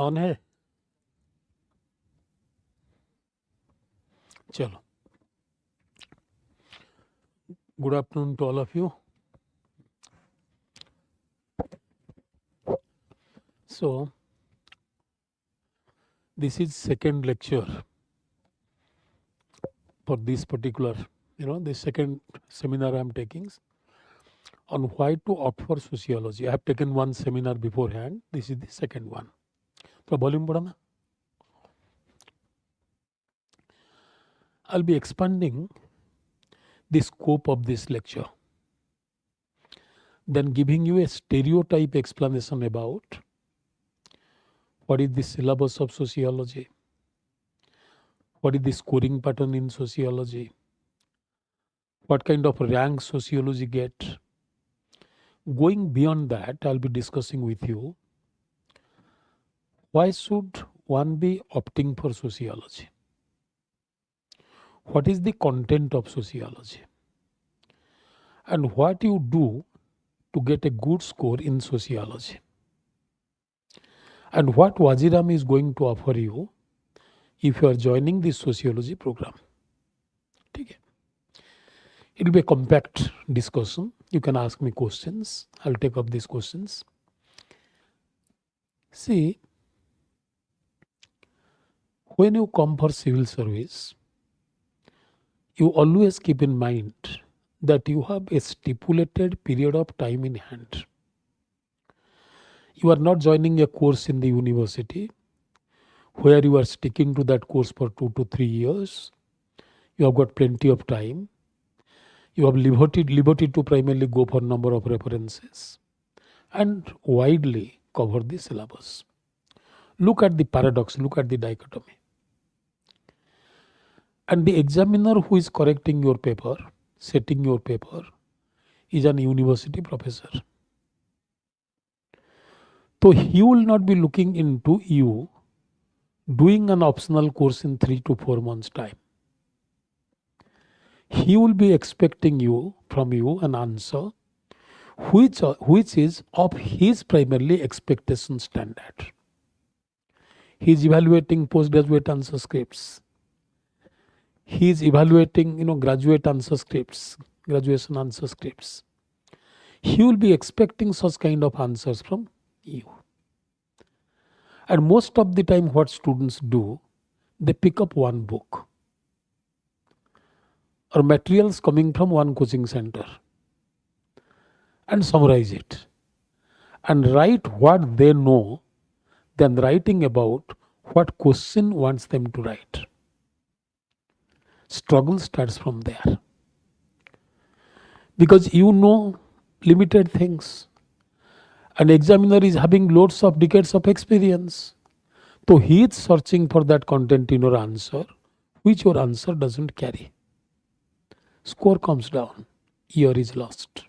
On है? चलो. Good afternoon to all of you. So, this is second lecture for this particular, the second seminar I am taking on why to opt for sociology. I have taken one seminar beforehand. This is the second one. तो volume बढ़ाना. I'll be expanding the scope of this lecture, then giving you a stereotype explanation about what is the syllabus of sociology, what is the scoring pattern in sociology, what kind of rank sociology get. Going beyond that, I'll be discussing with you why should one be opting for sociology? What is the content of sociology? And what you do to get a good score in sociology? And what Vajiram is going to offer you if you are joining this sociology program. Okay. It will be a compact discussion. You can ask me questions. I'll take up these questions. See, when you come for civil service, you always keep in mind that you have a stipulated period of time in hand. You are not joining a course in the university where you are sticking to that course for 2 to 3 years. You have got plenty of time. You have liberty to primarily go for number of references and widely cover the syllabus. Look at the paradox, look at the dichotomy. And the examiner who is correcting your paper, setting your paper, is an university professor. So he will not be looking into you doing an optional course in 3 to 4 months' time. He will be expecting from you an answer which is of his primarily expectation standard. He is evaluating postgraduate answer scripts. He is evaluating, graduate answer scripts, graduation answer scripts. He will be expecting such kind of answers from you. And most of the time what students do, they pick up one book or materials coming from one coaching center and summarize it and write what they know than writing about what question wants them to write. Struggle starts from there. Because you know limited things. An examiner is having loads of decades of experience. So he is searching for that content in your answer, which your answer doesn't carry. Score comes down. Year is lost.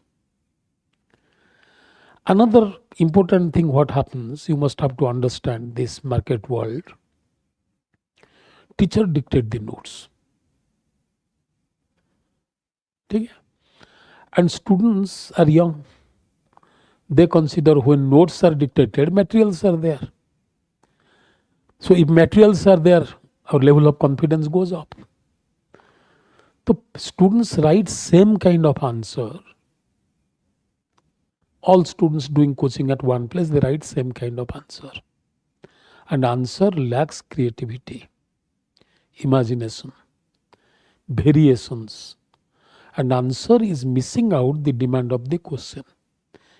Another important thing what happens, you must have to understand this market world. Teacher dictate the notes. And students are young. They consider when notes are dictated, materials are there. So if materials are there, our level of confidence goes up. So students write same kind of answer. All students doing coaching at one place, they write same kind of answer. And answer lacks creativity, imagination, variations. And answer is missing out the demand of the question.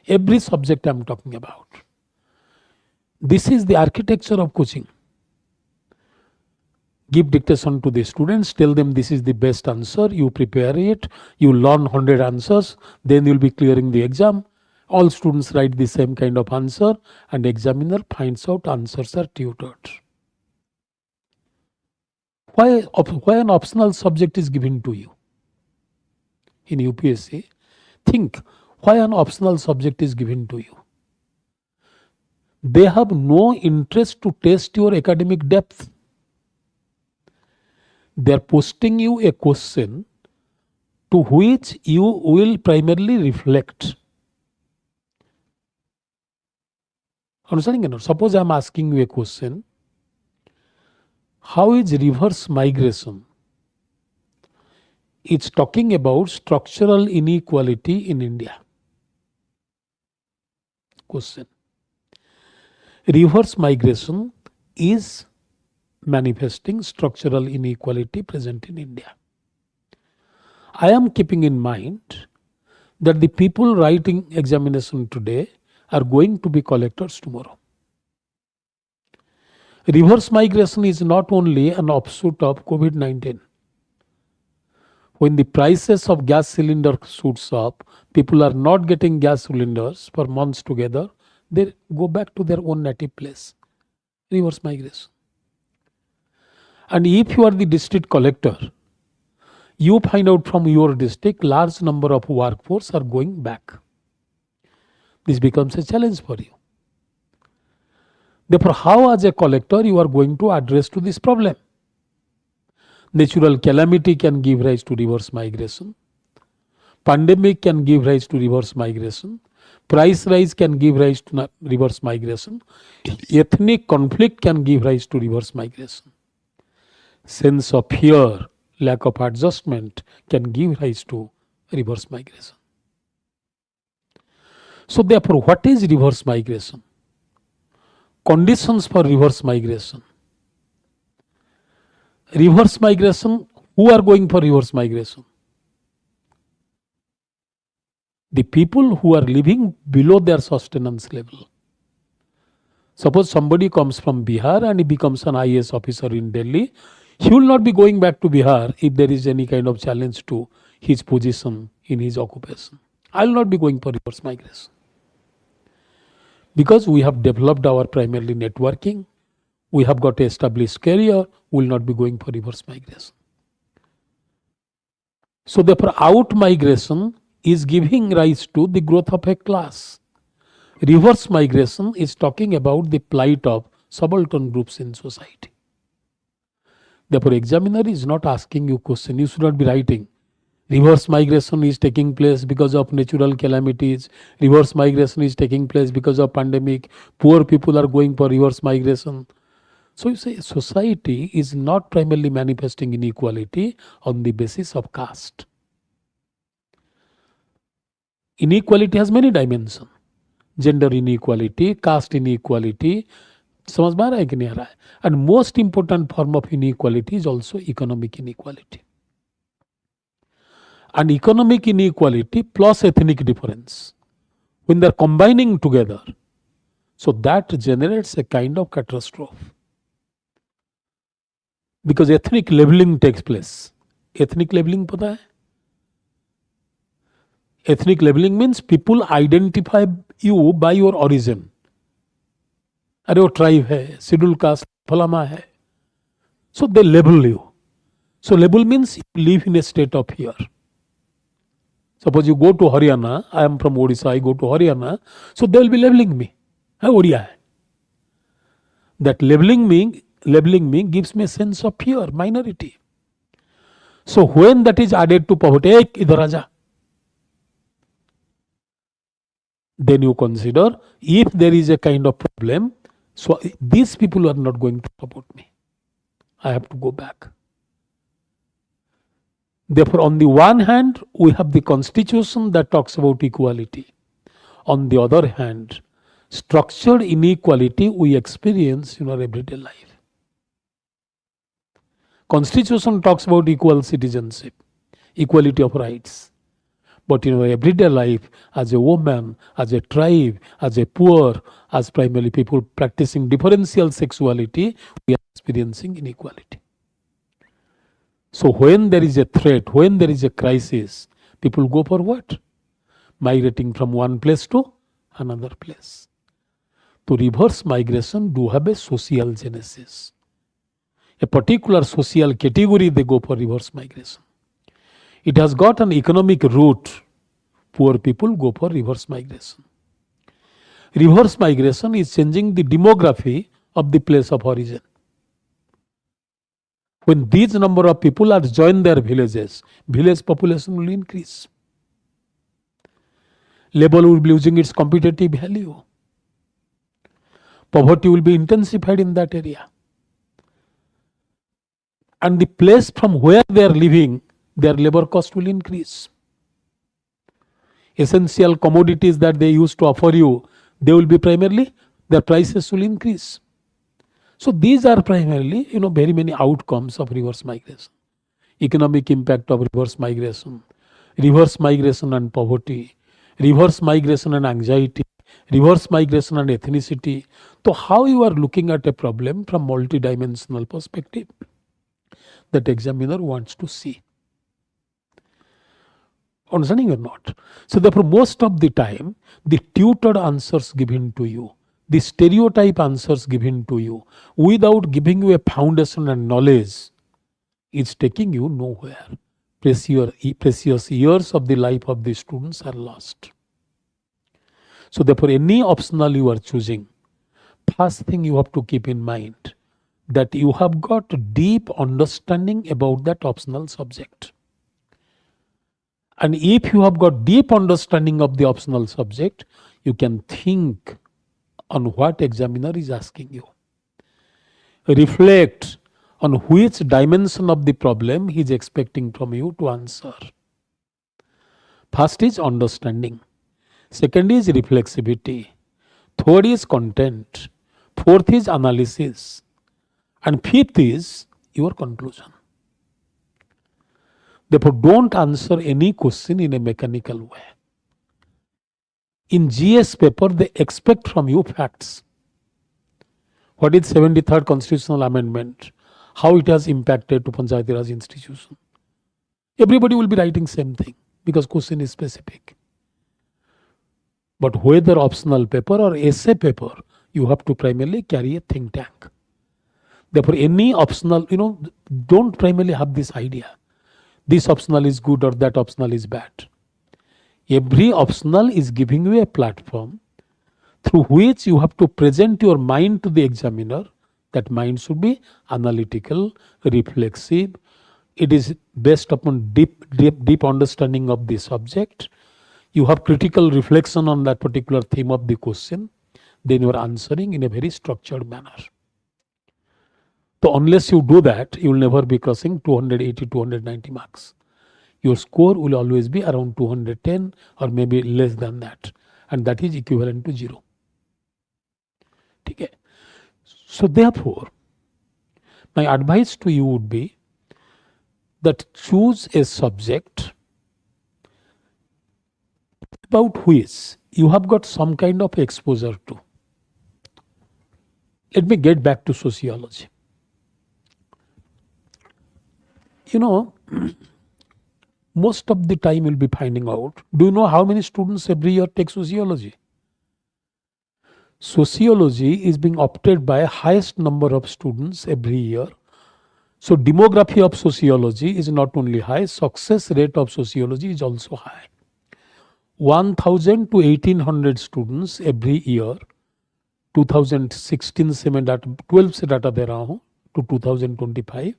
Every subject I am talking about. This is the architecture of coaching. Give dictation to the students, tell them this is the best answer, you prepare it, you learn 100 answers, then you will be clearing the exam. All students write the same kind of answer and examiner finds out answers are tutored. Why an optional subject is given to you? In UPSC, think why an optional subject is given to you. They have no interest to test your academic depth. They are posting you a question to which you will primarily reflect. Understanding or not? Suppose I am asking you a question. How is reverse migration? It's talking about structural inequality in India. Question. Reverse migration is manifesting structural inequality present in India. I am keeping in mind that the people writing examination today are going to be collectors tomorrow. Reverse migration is not only an offshoot of COVID-19. When the prices of gas cylinder shoots up, people are not getting gas cylinders for months together. They go back to their own native place. Reverse migration. And if you are the district collector, you find out from your district large number of workforce are going back. This becomes a challenge for you. Therefore, how as a collector you are going to address to this problem? Natural calamity can give rise to reverse migration. Pandemic can give rise to reverse migration. Price rise can give rise to reverse migration. Ethnic conflict can give rise to reverse migration. Sense of fear, lack of adjustment can give rise to reverse migration. So therefore, what is reverse migration? Conditions for reverse migration. Reverse migration, who are going for reverse migration? The people who are living below their sustenance level. Suppose somebody comes from Bihar and he becomes an IAS officer in Delhi, he will not be going back to Bihar if there is any kind of challenge to his position in his occupation. I will not be going for reverse migration. Because we have developed our primarily networking, we have got an established career, we will not be going for reverse migration. So therefore, out migration is giving rise to the growth of a class. Reverse migration is talking about the plight of subaltern groups in society. Therefore, examiner is not asking you question. You should not be writing. Reverse migration is taking place because of natural calamities. Reverse migration is taking place because of pandemic. Poor people are going for reverse migration. So you say society is not primarily manifesting inequality on the basis of caste. Inequality has many dimensions. Gender inequality, caste inequality, समझ में आ रहा है कि नहीं आ रहा है? And most important form of inequality is also economic inequality. And economic inequality plus ethnic difference, when they are combining together, so that generates a kind of catastrophe. Because ethnic leveling takes place. Ethnic leveling पता है? Ethnic leveling means people identify you by your origin. अरे वो tribe है, schedule caste फलाना है. So they label you. So label means you live in a state of fear. Suppose you go to Haryana, I am from Odisha, I go to Haryana, so they will be labeling me. Odia hai. That labeling me gives me a sense of fear, minority. So when that is added to poverty, ek idhar aaja. Then you consider if there is a kind of problem, so these people are not going to support me. I have to go back. Therefore, on the one hand, we have the constitution that talks about equality. On the other hand, structured inequality we experience in our everyday life. Constitution talks about equal citizenship, equality of rights. But in our everyday life, as a woman, as a tribe, as a poor, as primarily people practicing differential sexuality, we are experiencing inequality. So when there is a threat, when there is a crisis, people go for what? Migrating from one place to another place. To reverse migration do have a social genesis. A particular social category, they go for reverse migration. It has got an economic root. Poor people go for reverse migration. Reverse migration is changing the demography of the place of origin. When these number of people are joined their villages, village population will increase. Labor will be losing its competitive value. Poverty will be intensified in that area. And the place from where they are living, their labor cost will increase. Essential commodities that they used to offer you, they will be primarily, their prices will increase. So these are primarily, very many outcomes of reverse migration. Economic impact of reverse migration and poverty, reverse migration and anxiety, reverse migration and ethnicity. So how you are looking at a problem from multidimensional perspective that examiner wants to see. Understanding or not? So therefore, most of the time, the tutored answers given to you, the stereotype answers given to you, without giving you a foundation and knowledge, is taking you nowhere. Precious years of the life of the students are lost. So therefore, any optional you are choosing, first thing you have to keep in mind that you have got deep understanding about that optional subject. And if you have got deep understanding of the optional subject, you can think on what examiner is asking you. Reflect on which dimension of the problem he is expecting from you to answer. First is understanding. Second is reflexivity. Third is content. Fourth is analysis. And fifth is your conclusion. Therefore, don't answer any question in a mechanical way. In GS paper, they expect from you facts. What is 73rd Constitutional Amendment? How it has impacted to Panchayati Raj institution? Everybody will be writing same thing because question is specific. But whether optional paper or essay paper, you have to primarily carry a think tank. Therefore, any optional, don't primarily have this idea. This optional is good or that optional is bad. Every optional is giving you a platform through which you have to present your mind to the examiner. That mind should be analytical, reflexive. It is based upon deep understanding of the subject. You have critical reflection on that particular theme of the question. Then you are answering in a very structured manner. So unless you do that, you will never be crossing 280, 290 marks. Your score will always be around 210 or maybe less than that. And that is equivalent to 0. Okay. So therefore, my advice to you would be that choose a subject about which you have got some kind of exposure to. Let me get back to sociology. Most of the time you'll be finding out, do you know how many students every year take sociology? Sociology is being opted by highest number of students every year. So demography of sociology is not only high, success rate of sociology is also high. 1000 to 1800 students every year, 2016 से मैं 12 से data दे रहा हूँ to 2025.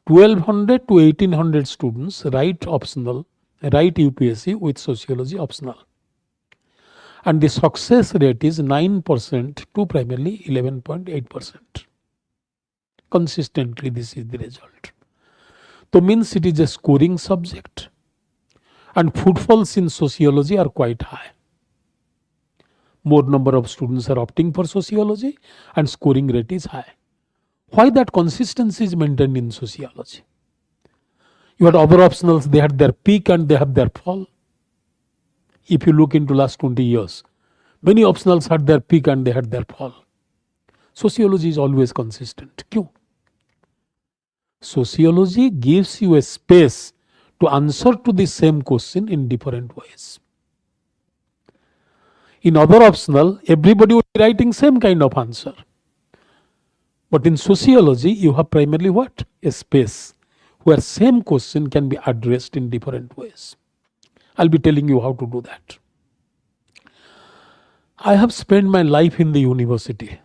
1200 to 1800 students write optional, write UPSC with sociology optional. And the success rate is 9% to primarily 11.8%. Consistently, this is the result. So means it is a scoring subject. And footfalls in sociology are quite high. More number of students are opting for sociology and scoring rate is high. Why that consistency is maintained in sociology? You had other optionals, they had their peak and they have their fall. If you look into last 20 years, many optionals had their peak and they had their fall. Sociology is always consistent. Kyun? Sociology gives you a space to answer to the same question in different ways. In other optional, everybody will be writing same kind of answer. But in sociology, you have primarily what? A space where same question can be addressed in different ways. I'll be telling you how to do that. I have spent my life in the university.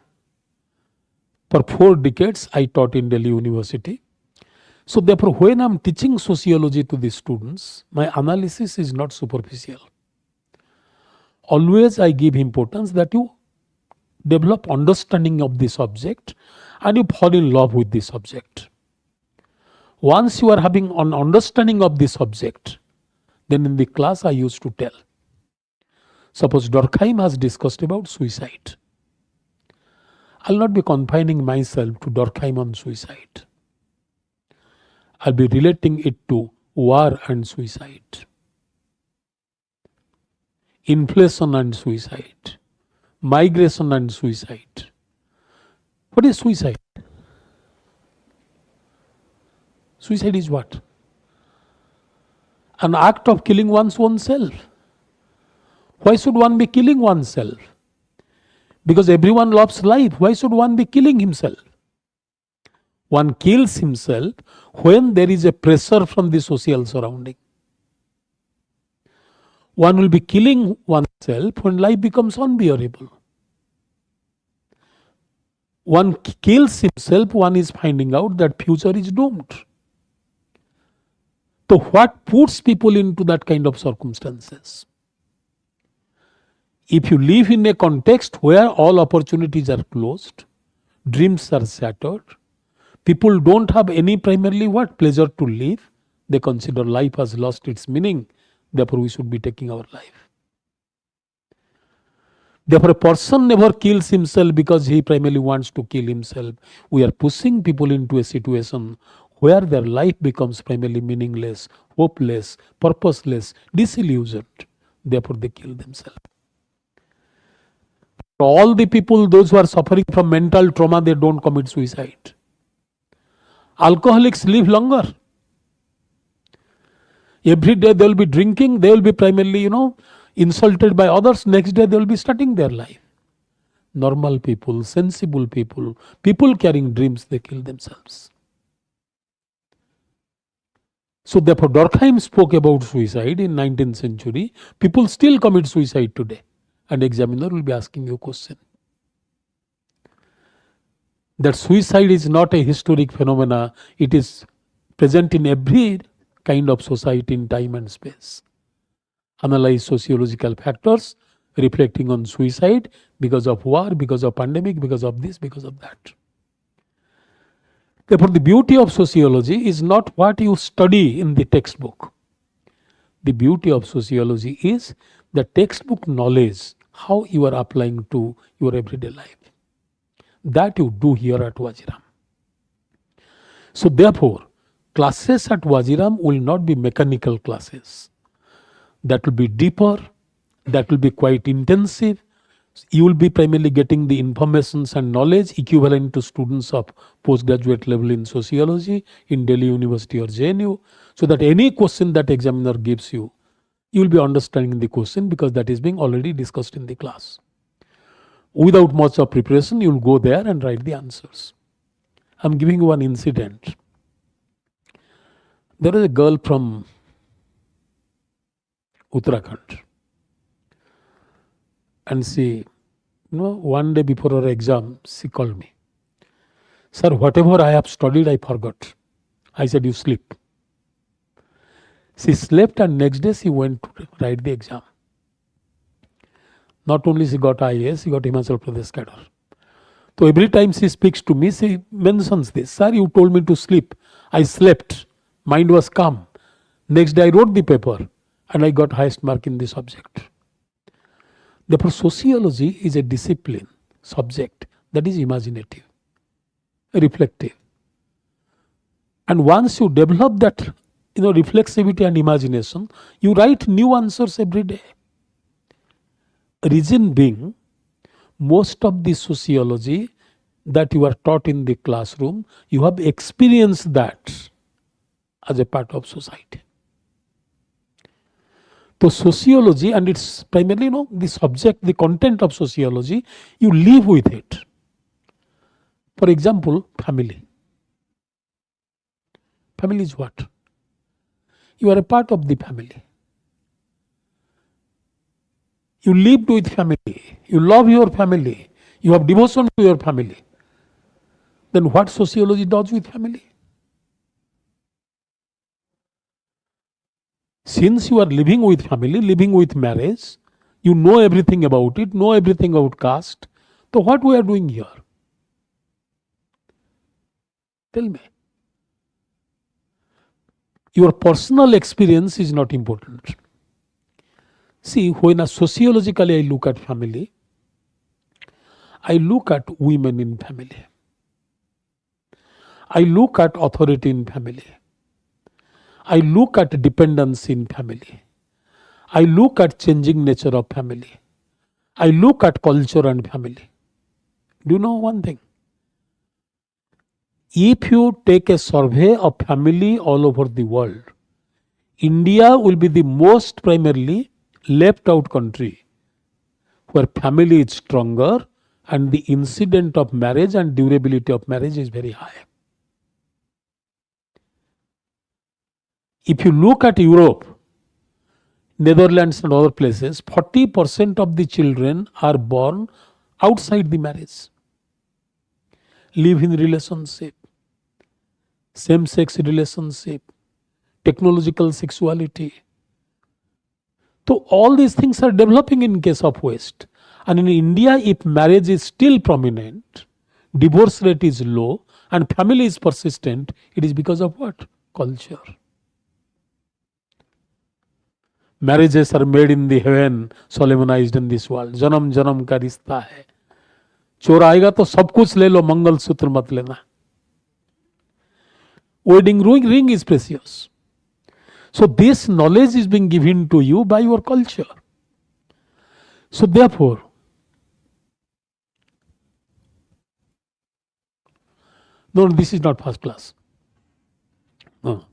For 4 decades, I taught in Delhi University. So therefore, when I'm teaching sociology to the students, my analysis is not superficial. Always I give importance that you develop understanding of the subject, and you fall in love with the subject. Once you are having an understanding of the subject, then in the class I used to tell. Suppose Durkheim has discussed about suicide. I'll not be confining myself to Durkheim on suicide. I'll be relating it to war and suicide, inflation and suicide, migration and suicide. What is suicide? Suicide is what? An act of killing one's own self. Why should one be killing oneself? Because everyone loves life. Why should one be killing himself? One kills himself when there is a pressure from the social surrounding. One will be killing oneself when life becomes unbearable. One kills himself, one is finding out that future is doomed. So what puts people into that kind of circumstances? If you live in a context where all opportunities are closed, dreams are shattered, people don't have any primarily what? Pleasure to live. They consider life has lost its meaning. Therefore, we should be taking our life. Therefore, a person never kills himself because he primarily wants to kill himself. We are pushing people into a situation where their life becomes primarily meaningless, hopeless, purposeless, disillusioned. Therefore, they kill themselves. All the people, those who are suffering from mental trauma, they don't commit suicide. Alcoholics live longer. Every day they will be drinking, they will be primarily, insulted by others. Next day they will be starting their life. Normal people, sensible people, people carrying dreams, they kill themselves. So therefore Durkheim spoke about suicide in 19th century. People still commit suicide today. And examiner will be asking you a question. That suicide is not a historic phenomena. It is present in every kind of society in time and space. Analyze sociological factors reflecting on suicide because of war, because of pandemic, because of this, because of that. Therefore, the beauty of sociology is not what you study in the textbook. The beauty of sociology is the textbook knowledge, how you are applying to your everyday life. That you do here at Vajiram. So therefore, classes at Vajiram will not be mechanical classes. That will be deeper, that will be quite intensive. You will be primarily getting the informations and knowledge equivalent to students of postgraduate level in sociology in Delhi University or JNU, so that any question that examiner gives you, you will be understanding the question because that is being already discussed in the class. Without much of preparation, you will go there and write the answers. I am giving you one incident. There is a girl from Uttarakhand. And she, one day before her exam, she called me. Sir, whatever I have studied, I forgot. I said, you sleep. She slept and next day she went to write the exam. Not only she got IAS, she got Himachal Pradesh cadre. So every time she speaks to me, she mentions this. Sir, you told me to sleep. I slept. Mind was calm. Next day I wrote the paper and I got highest mark in the subject. Therefore, sociology is a discipline, subject that is imaginative, reflective. And once you develop that, reflexivity and imagination, you write new answers every day. Reason being, most of the sociology that you are taught in the classroom, you have experienced that as a part of society. So sociology, and it's primarily, the subject, the content of sociology, you live with it. For example, family. Family is what? You are a part of the family. You lived with family. You love your family. You have devotion to your family. Then what sociology does with family? Since you are living with family, living with marriage, you know everything about it, know everything about caste, So what we are doing here? Tell me. Your personal experience is not important. See, when sociologically I look at family, I look at women in family. I look at authority in family. I look at dependence in family. I look at changing nature of family. I look at culture and family. Do you know one thing? If you take a survey of family all over the world, India will be the most primarily left out country where family is stronger and the incident of marriage and durability of marriage is very high. If you look at Europe, Netherlands and other places, 40% of the children are born outside the marriage. Live in relationship, same sex relationship, technological sexuality. So all these things are developing in case of West. And in India, if marriage is still prominent, divorce rate is low, and family is persistent, it is because of what? Culture. Marriages are made in the heaven, solemnized in this world. Janam janam ka rishta hai. चोर आएगा तो सब कुछ ले लो, मंगल सूत्र मत लेना. Wedding ring is precious. So this knowledge is being given to you by your culture. So therefore, no, this is not first class. No.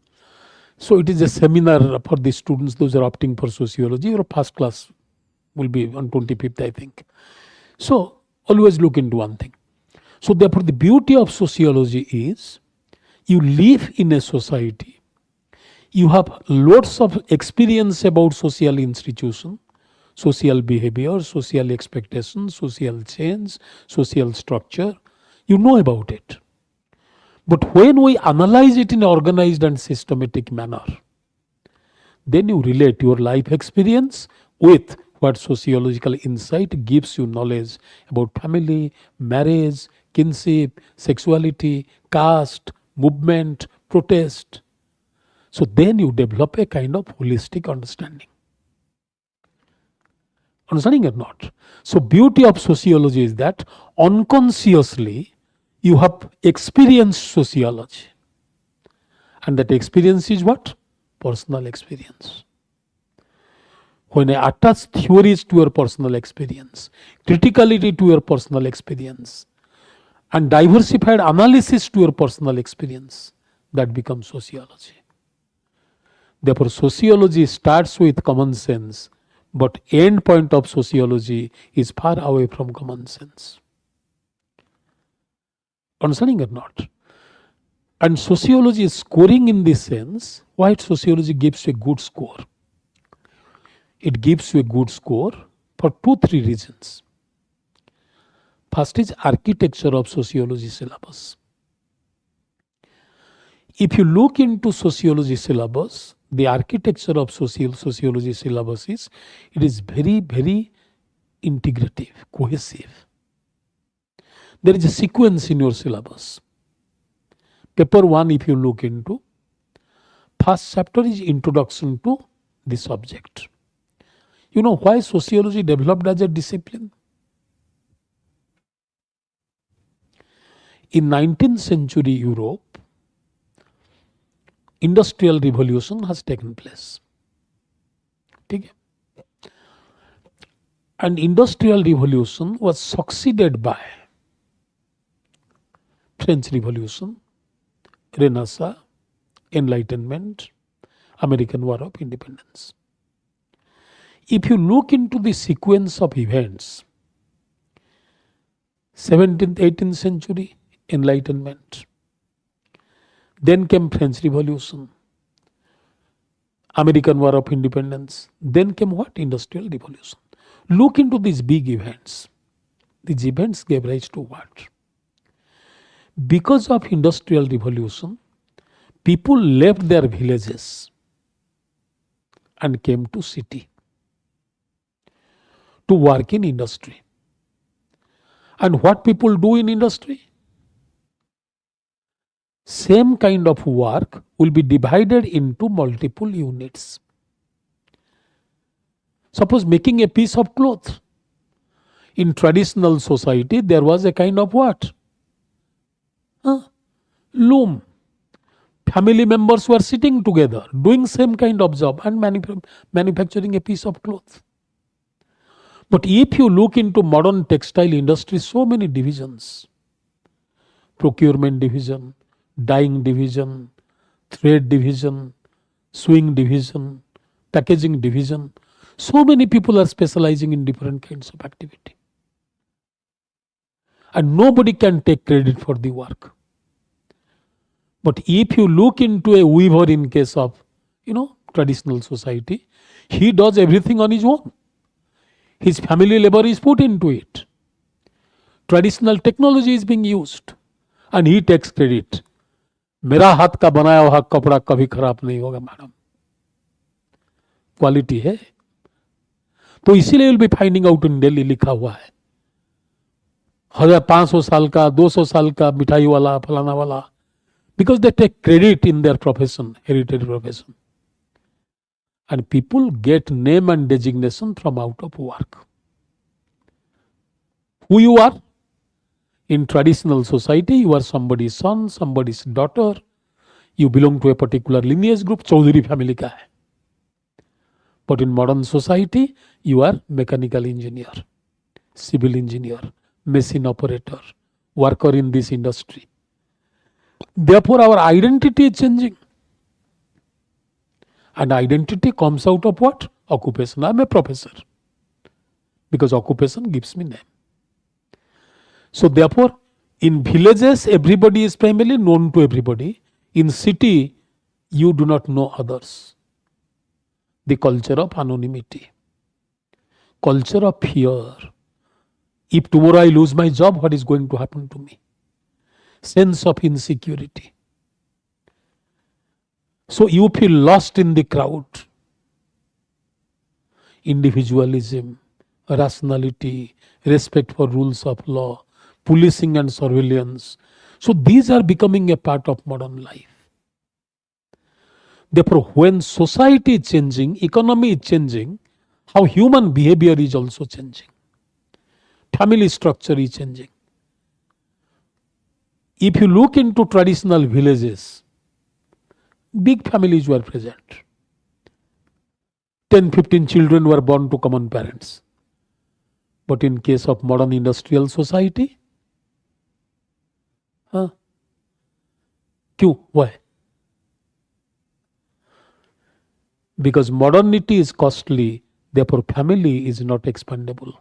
So it is a seminar for the students, those are opting for sociology. Your first class will be on 25th, I think. So always look into one thing. So therefore, the beauty of sociology is you live in a society. You have lots of experience about social institution, social behavior, social expectations, social change, social structure. You know about it. But when we analyze it in an organized and systematic manner, then you relate your life experience with what sociological insight gives you knowledge about family, marriage, kinship, sexuality, caste, movement, protest. So then you develop a kind of holistic understanding. Understanding or not? So beauty of sociology is that unconsciously you have experienced sociology. And that experience is what? Personal experience. When I attach theories to your personal experience, criticality to your personal experience, and diversified analysis to your personal experience, that becomes sociology. Therefore, sociology starts with common sense, but end point of sociology is far away from common sense. Understanding or not? And sociology is scoring in this sense. Why sociology gives you a good score? It gives you a good score for 2-3 reasons. First is architecture of sociology syllabus. If you look into sociology syllabus, the architecture of sociology syllabus is, it is very, very integrative, cohesive. There is a sequence in your syllabus. Paper 1, if you look into, first chapter is introduction to the subject. You know why sociology developed as a discipline? In 19th century Europe, industrial revolution has taken place. Okay? And industrial revolution was succeeded by French Revolution, Renaissance, Enlightenment, American War of Independence. If you look into the sequence of events, 17th, 18th century, Enlightenment. Then came French Revolution, American War of Independence. Then came what? Industrial Revolution. Look into these big events. These events gave rise to what? Because of Industrial Revolution, people left their villages and came to city to work in industry. And what people do in industry? Same kind of work will be divided into multiple units. Suppose making a piece of cloth. In traditional society, there was a kind of what? Loom. Family members were sitting together, doing same kind of job and manufacturing a piece of cloth. But if you look into modern textile industry, so many divisions. Procurement division, dyeing division, thread division, sewing division, packaging division. So many people are specializing in different kinds of activity. And nobody can take credit for the work. But if you look into a weaver in case of, traditional society, he does everything on his own. His family labor is put into it. Traditional technology is being used. And he takes credit. मेरा हाथ का बनाया हुआ कपड़ा कभी खराब नहीं होगा मैडम. क्वालिटी है. तो इसीलिए will be finding out in Delhi लिखा हुआ है 1500 साल का 200 साल का मिठाई वाला फलाना वाला. Because they take credit in their profession, heritage profession. And people get name and designation from out of work. Who you are? In traditional society, you are somebody's son, somebody's daughter. You belong to a particular lineage group. Chaudhary family का है. But in modern society, you are mechanical engineer, civil engineer, machine operator, worker in this industry. Therefore, our identity is changing. And identity comes out of what? Occupation. I am a professor. Because occupation gives me name. So therefore, in villages, everybody is primarily known to everybody. In city, you do not know others. The culture of anonymity. Culture of fear. If tomorrow I lose my job, what is going to happen to me? Sense of insecurity. So you feel lost in the crowd. Individualism, rationality, respect for rules of law, policing and surveillance. So these are becoming a part of modern life. Therefore, when society is changing, economy is changing, how human behavior is also changing. Family structure is changing. If you look into traditional villages, big families were present. 10, 15 children were born to common parents. But in case of modern industrial society, क्यों? Why? Because modernity is costly, therefore family is not expandable.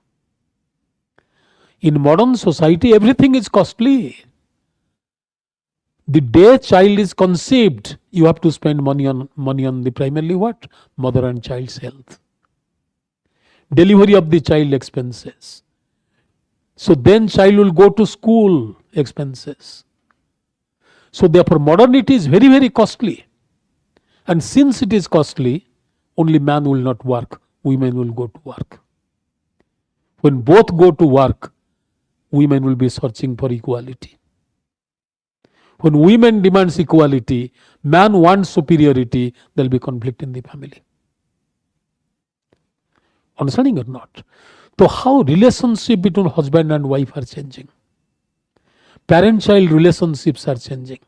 In modern society, everything is costly. The day child is conceived, you have to spend money on the primarily what? Mother and child's health. Delivery of the child expenses. So then child will go to school expenses. So therefore modernity is very, very costly. And since it is costly, only man will not work, women will go to work. When both go to work, women will be searching for equality. When women demands equality, man wants superiority, there will be conflict in the family. Understanding or not? So how relationship between husband and wife are changing? Parent-child relationships are changing.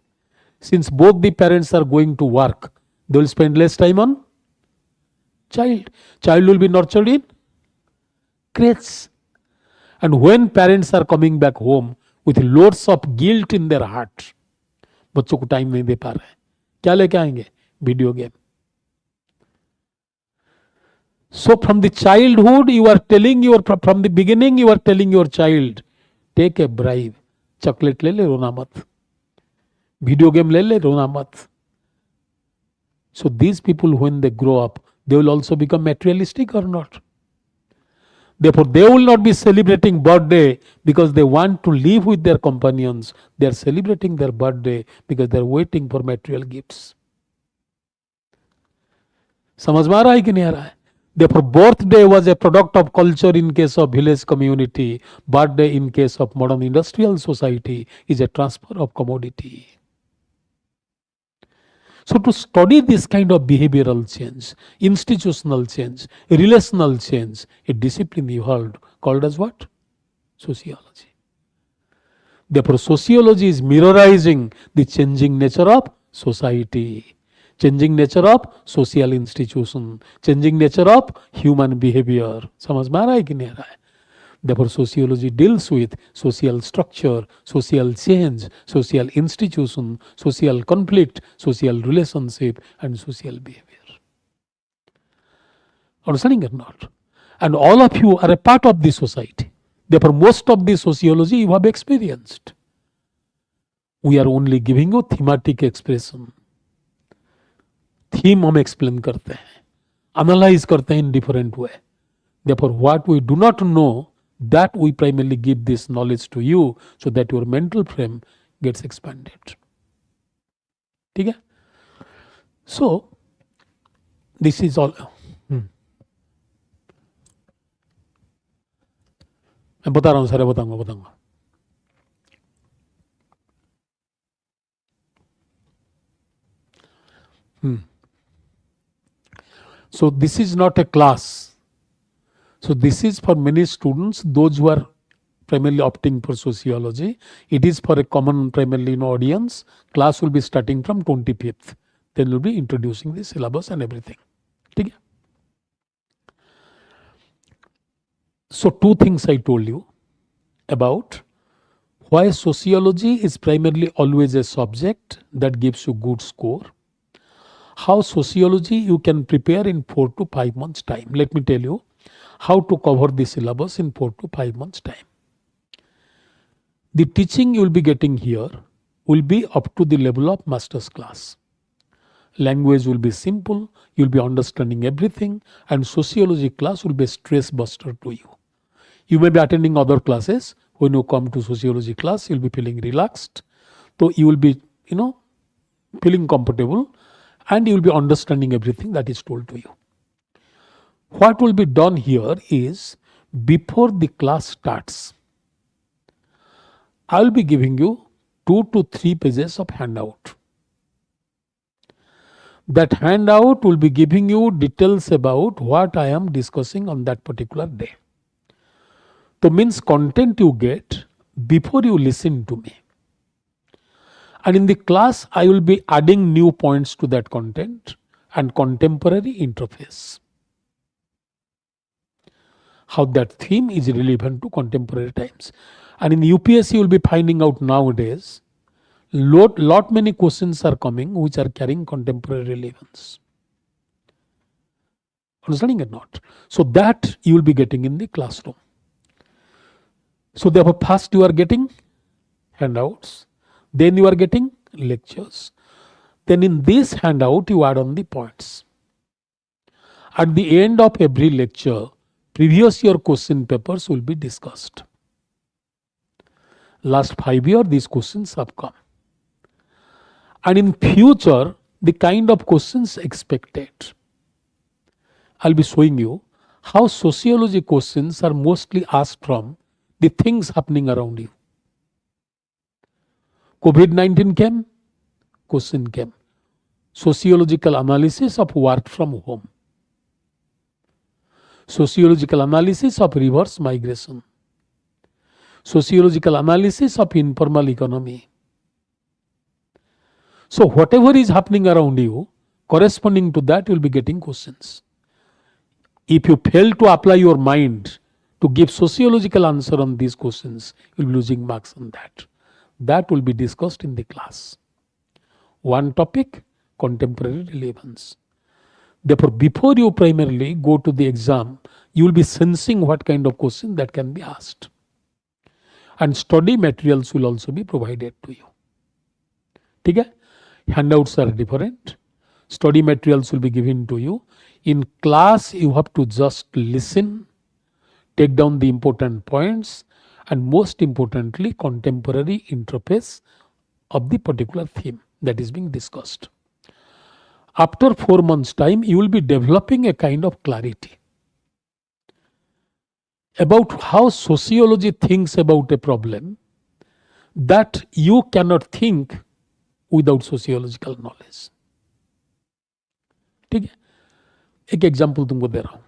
Since both the parents are going to work, they will spend less time on child. Child will be nurtured in crates. And when parents are coming back home with loads of guilt in their heart, बच्चों को time नहीं दे पा रहे हैं, क्या लेके आएंगे? Video game. So from the childhood, from the beginning, you are telling your child, take a bribe. Chocolate ले ले, रोना मत. वीडियो गेम ले ले, रोना मत. So these people, when they grow up, they will also become materialistic or not? Therefore, they will not be celebrating birthday because they want to live with their companions. They are celebrating their birthday because they are waiting for material gifts. समझ में आ रहा है कि नहीं आ रहा है? Therefore, birthday was a product of culture in case of village community. Birthday in case of modern industrial society is a transfer of commodity. So to study this kind of behavioral change, institutional change, relational change, a discipline evolved called as what? Sociology. Therefore, sociology is mirrorizing the changing nature of society, changing nature of social institution, changing nature of human behavior. समझ में आ रहा है कि नहीं आ रहा है? Therefore, sociology deals with social structure, social change, social institution, social conflict, social relationship, and social behavior. Understanding or not? And all of you are a part of this society. Therefore, most of the sociology you have experienced. We are only giving you thematic expression. Theme हम explain करते हैं, analyze करते हैं in different way. Therefore, what we do not know, that we primarily give this knowledge to you so that your mental frame gets expanded. ठीक है? So, this is all. मैं बता रहा हूँ सारे बताऊंगा. So this is not a class. So this is for many students, those who are primarily opting for sociology. It is for a common primarily audience. Class will be starting from 25th. Then we'll be introducing the syllabus and everything. ठीक है? So two things I told you about why sociology is primarily always a subject that gives you good score. How sociology you can prepare in 4 to 5 months time. Let me tell you how to cover the syllabus in 4 to 5 months time. The teaching you will be getting here will be up to the level of master's class. Language will be simple, you will be understanding everything, and sociology class will be a stress buster to you. You may be attending other classes. When you come to sociology class, you will be feeling relaxed. So you will be, feeling comfortable, and you will be understanding everything that is told to you. What will be done here is, before the class starts, I will be giving you 2 to 3 pages of handout. That handout will be giving you details about what I am discussing on that particular day. So means content you get before you listen to me. And in the class, I will be adding new points to that content and contemporary interface. How that theme is relevant to contemporary times. And in UPSC, you will be finding out nowadays, lot many questions are coming which are carrying contemporary relevance. Understanding or not? So that you will be getting in the classroom. So therefore, first you are getting handouts. Then you are getting lectures. Then in this handout, you add on the points. At the end of every lecture, previous year question papers will be discussed. Last 5 years, these questions have come. And in future, the kind of questions expected. I'll be showing you how sociology questions are mostly asked from the things happening around you. COVID-19 came, question came. Sociological analysis of work from home. Sociological analysis of reverse migration. Sociological analysis of informal economy. So whatever is happening around you, corresponding to that, you will be getting questions. If you fail to apply your mind to give sociological answer on these questions, you will be losing marks on that. That will be discussed in the class. One topic, contemporary relevance. Therefore, before you primarily go to the exam, you will be sensing what kind of question that can be asked. And study materials will also be provided to you. Okay? Handouts are different. Study materials will be given to you. In class, you have to just listen, take down the important points, and most importantly, contemporary interface of the particular theme that is being discussed. After 4 months' time, you will be developing a kind of clarity. about how sociology thinks about a problem that you cannot think without sociological knowledge. ठीक है, एक example तुमको दे रहा हूं.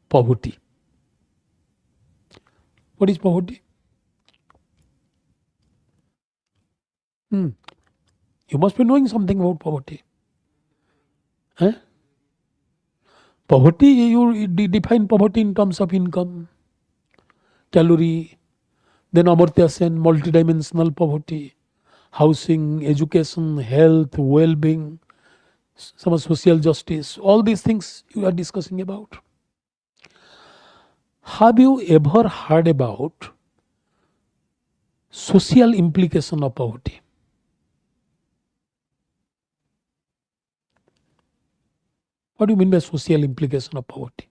Poverty. What is poverty? You must be knowing something about poverty. Eh? Poverty, you define poverty in terms of income, calorie, then Amartya Sen, multidimensional poverty, housing, education, health, well-being, some social justice, all these things you are discussing about. Have you ever heard about social implication of poverty? What do you mean by social implication of poverty?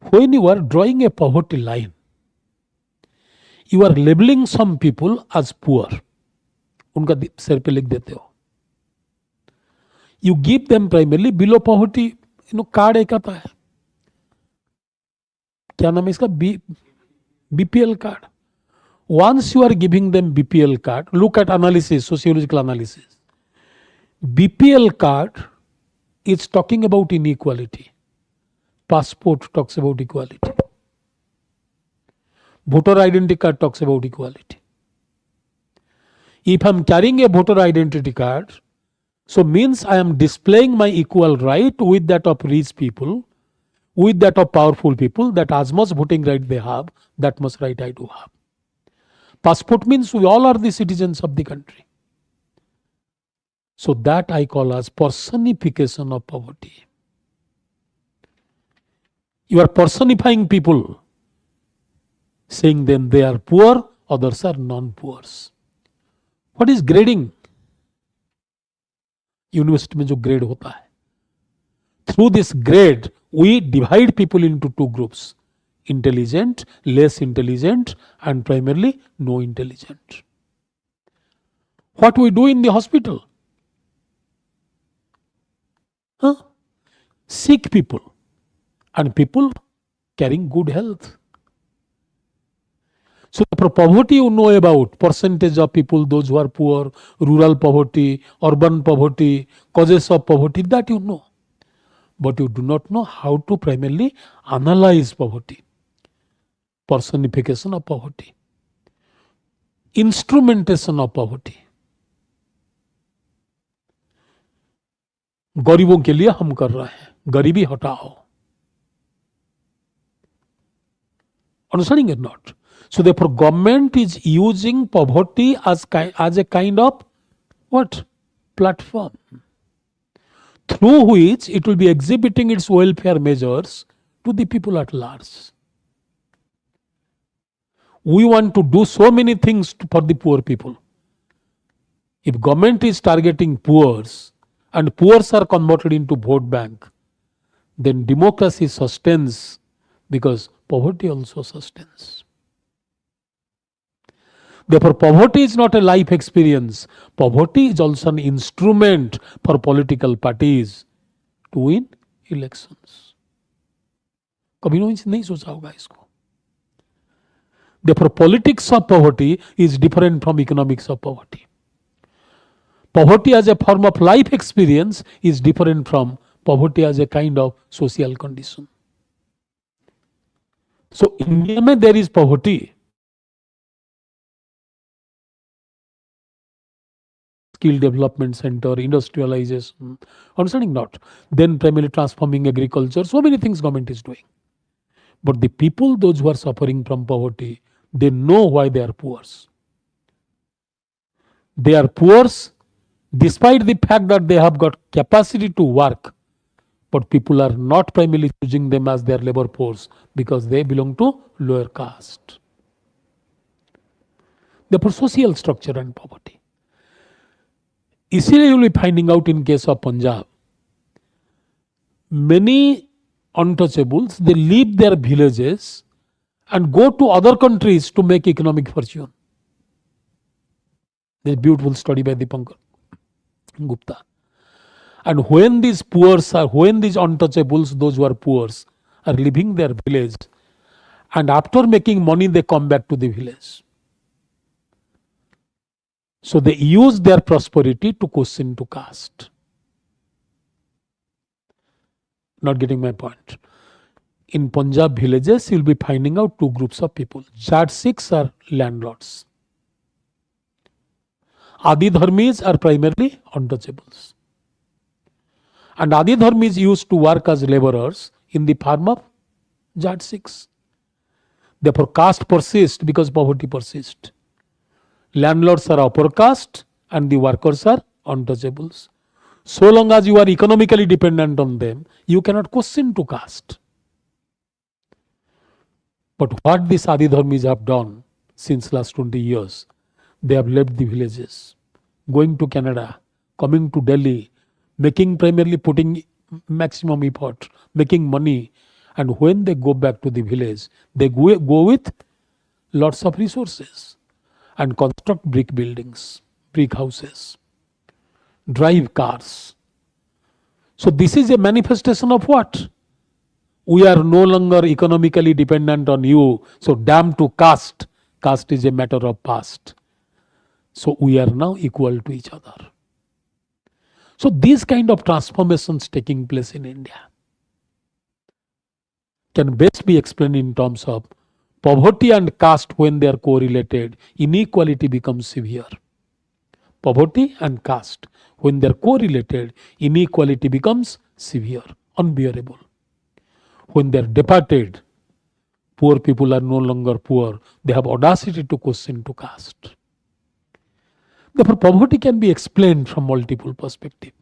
When you are drawing a poverty line, you are labeling some people as poor. उनका सिर पे लिख देते हो. You give them primarily below poverty, card एक आता है. क्या नाम है इसका? BPL card. Once you are giving them BPL card, look at analysis, sociological analysis. BPL card is talking about inequality. Passport talks about equality. Voter identity card talks about equality. If I am carrying a voter identity card, so means I am displaying my equal right with that of rich people, with that of powerful people, that as much voting right they have, that much right I do have. Passport means we all are the citizens of the country. So that I call as personification of poverty. You are personifying people, saying them they are poor, others are non-poors. What is grading? University में जो grade होता है, through this grade we divide people into two groups, intelligent, less intelligent and primarily no intelligent. What we do in the hospital? Sick people and people carrying good health. So for poverty you know about percentage of people, those who are poor, rural poverty, urban poverty, causes of poverty, that you know. But you do not know how to primarily analyze poverty, personification of poverty, instrumentation of poverty. गरीबों के लिए हम कर रहे हैं, गरीबी हटाओ. Understanding it not? So therefore government is using poverty as a kind of what? Platform through which it will be exhibiting its welfare measures to the people at large. We want to do so many things for the poor people. If government is targeting poors and poors are converted into vote bank, then democracy sustains because poverty also sustains. Therefore, poverty is not a life experience. Poverty is also an instrument for political parties to win elections. कभी नहीं सोचा होगा इसको. Therefore, politics of poverty is different from economics of poverty. Poverty as a form of life experience is different from poverty as a kind of social condition. So, India में there is poverty. Skill development center, industrialization, understanding not. Then primarily transforming agriculture, so many things government is doing. But the people, those who are suffering from poverty, they know why they are poor. They are poor despite the fact that they have got capacity to work, but people are not primarily choosing them as their labor force because they belong to lower caste. Therefore, social structure and poverty. इसीलिए you will be finding out in case of Punjab, many untouchables, they leave their villages and go to other countries to make economic fortune. There's a beautiful study by Dipankar Gupta. And when these untouchables, those who are poor, are leaving their village And after making money, they come back to the village. So they use their prosperity to question to caste. Not getting my point. In Punjab villages, you'll be finding out two groups of people. Jat Sikhs are landlords. Adi Dharmis are primarily untouchables. And Adi Dharmis used to work as laborers in the farm of Jat Sikhs. Therefore, caste persists because poverty persists. Landlords are upper caste and the workers are untouchables. So long as you are economically dependent on them, you cannot question to caste. But what these Adi Dharmis have done since last 20 years, they have left the villages, going to Canada, coming to Delhi, making primarily putting maximum effort, making money, and when they go back to the village, they go with lots of resources and construct brick buildings, brick houses, drive cars. So this is a manifestation of what? We are no longer economically dependent on you. So damn to caste. Caste is a matter of past. So we are now equal to each other. So these kind of transformations taking place in India can best be explained in terms of poverty and caste. When they are correlated, inequality becomes severe. Poverty and caste, when they are correlated, inequality becomes severe, unbearable. When they are departed, poor people are no longer poor. They have audacity to question to caste. Therefore, poverty can be explained from multiple perspectives.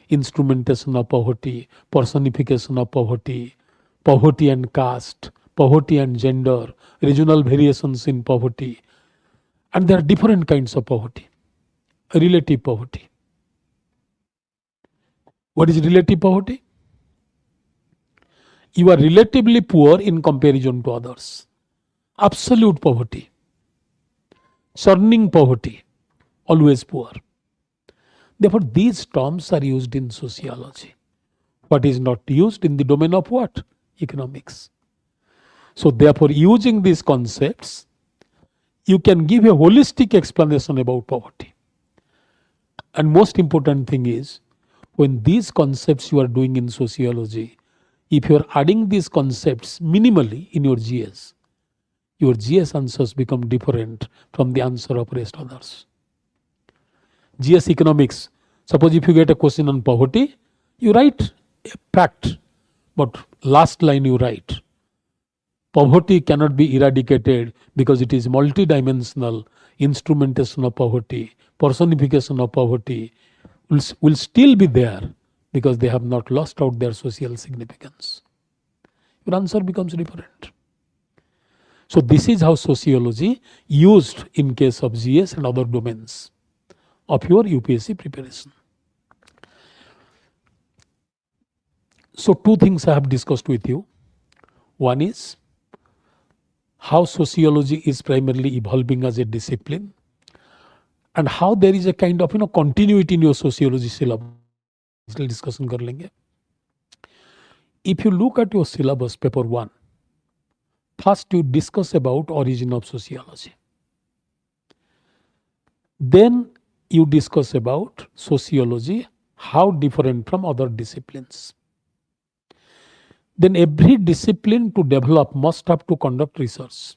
Instrumentation of poverty, personification of poverty, poverty and caste, poverty and gender, regional variations in poverty. And there are different kinds of poverty. Relative poverty. What is relative poverty? You are relatively poor in comparison to others. Absolute poverty. Churning poverty. Always poor. Therefore, these terms are used in sociology. What is not used in the domain of what? Economics. So therefore, using these concepts, you can give a holistic explanation about poverty. And most important thing is, when these concepts you are doing in sociology, if you are adding these concepts minimally in your GS answers become different from the answer of rest others. GS economics, suppose if you get a question on poverty, you write a fact, but last line you write, poverty cannot be eradicated because it is multidimensional. Instrumentation of poverty, personification of poverty will still be there because they have not lost out their social significance. Your answer becomes different. So this is how sociology used in case of GS and other domains of your UPSC preparation. So two things I have discussed with you. One is how sociology is primarily evolving as a discipline and how there is a kind of continuity in your sociology syllabus. Discussion kar lenge. If you look at your syllabus, paper 1, first you discuss about origin of sociology. Then you discuss about sociology, how different from other disciplines. Then every discipline to develop must have to conduct research.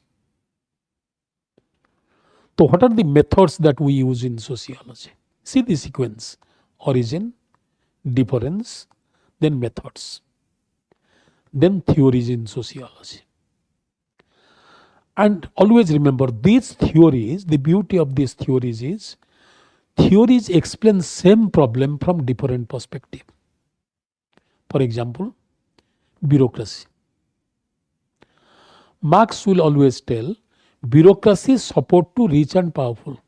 So what are the methods that we use in sociology? See the sequence: origin, difference, then methods, then theories in sociology. And always remember, these theories, the beauty of these theories is, theories explain same problem from different perspective. For example, bureaucracy. Marx will always tell, bureaucracy is support to rich and powerful.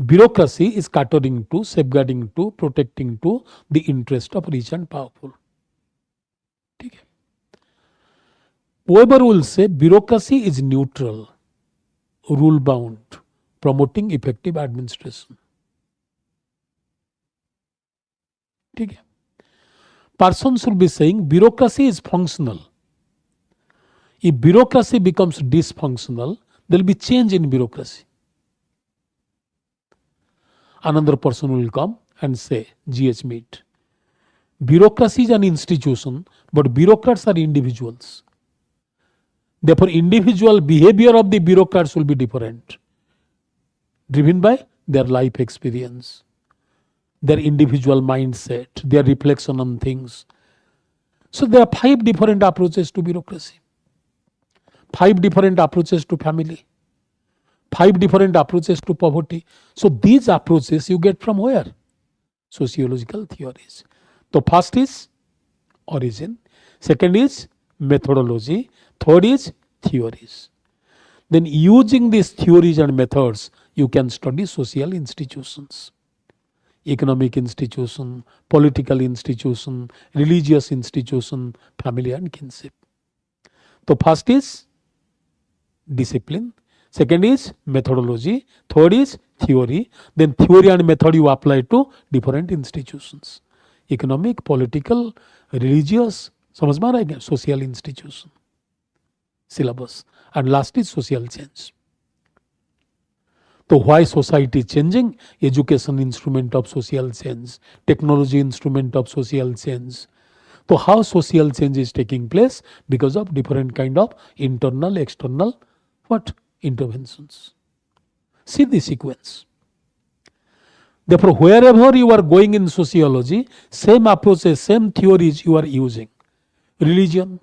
Bureaucracy is catering to, safeguarding to, protecting to the interest of rich and powerful. Okay. Whoever will say bureaucracy is neutral, rule bound, promoting effective administration. Okay. Person should be saying bureaucracy is functional, If bureaucracy becomes dysfunctional, there will be change in bureaucracy. Another person will come and say, GH meet. Bureaucracy is an institution, but bureaucrats are individuals. Therefore, individual behavior of the bureaucrats will be different, driven by their life experience, their individual mindset, their reflection on things. So there are 5 different approaches to bureaucracy, 5 different approaches to family, 5 different approaches to poverty. So these approaches you get from where? Sociological theories. So first is origin, second is methodology, third is theories. Then using these theories and methods, you can study social institutions, economic institution, political institution, religious institution, family and kinship. So first is discipline, second is methodology, third is theory. Then theory and method you apply to different institutions, economic, political, religious, समझ में आ रहा है क्या? Social institution, syllabus. And last is social change. So why society is changing? Education instrument of social change, technology instrument of social change. So how social change is taking place? Because of different kind of internal, external, what? Interventions. See the sequence. Therefore, wherever you are going in sociology, same approaches, same theories you are using. Religion.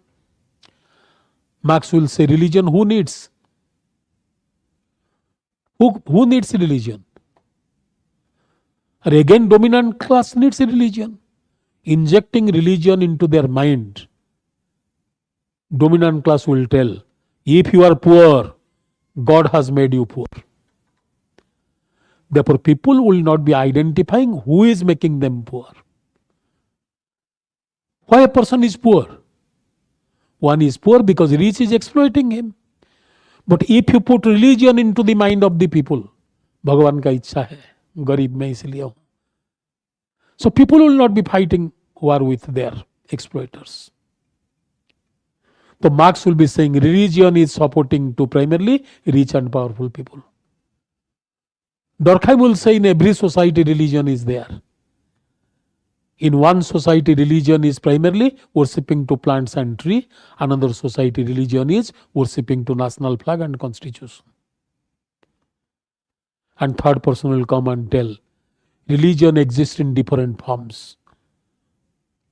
Marx will say religion, who needs? Who needs religion? And again, dominant class needs religion. Injecting religion into their mind, dominant class will tell, if you are poor, God has made you poor. Therefore, people will not be identifying who is making them poor. Why a person is poor? One is poor because rich is exploiting him. But if you put religion into the mind of the people, भगवान का इच्छा है, गरीब मैं इसलिए हूं. So people will not be fighting war with their exploiters. So Marx will be saying religion is supporting to primarily rich and powerful people. Durkheim will say in every society religion is there. In one society religion is primarily worshipping to plants and tree. Another society religion is worshipping to national flag and constitution. And third person will come and tell religion exists in different forms.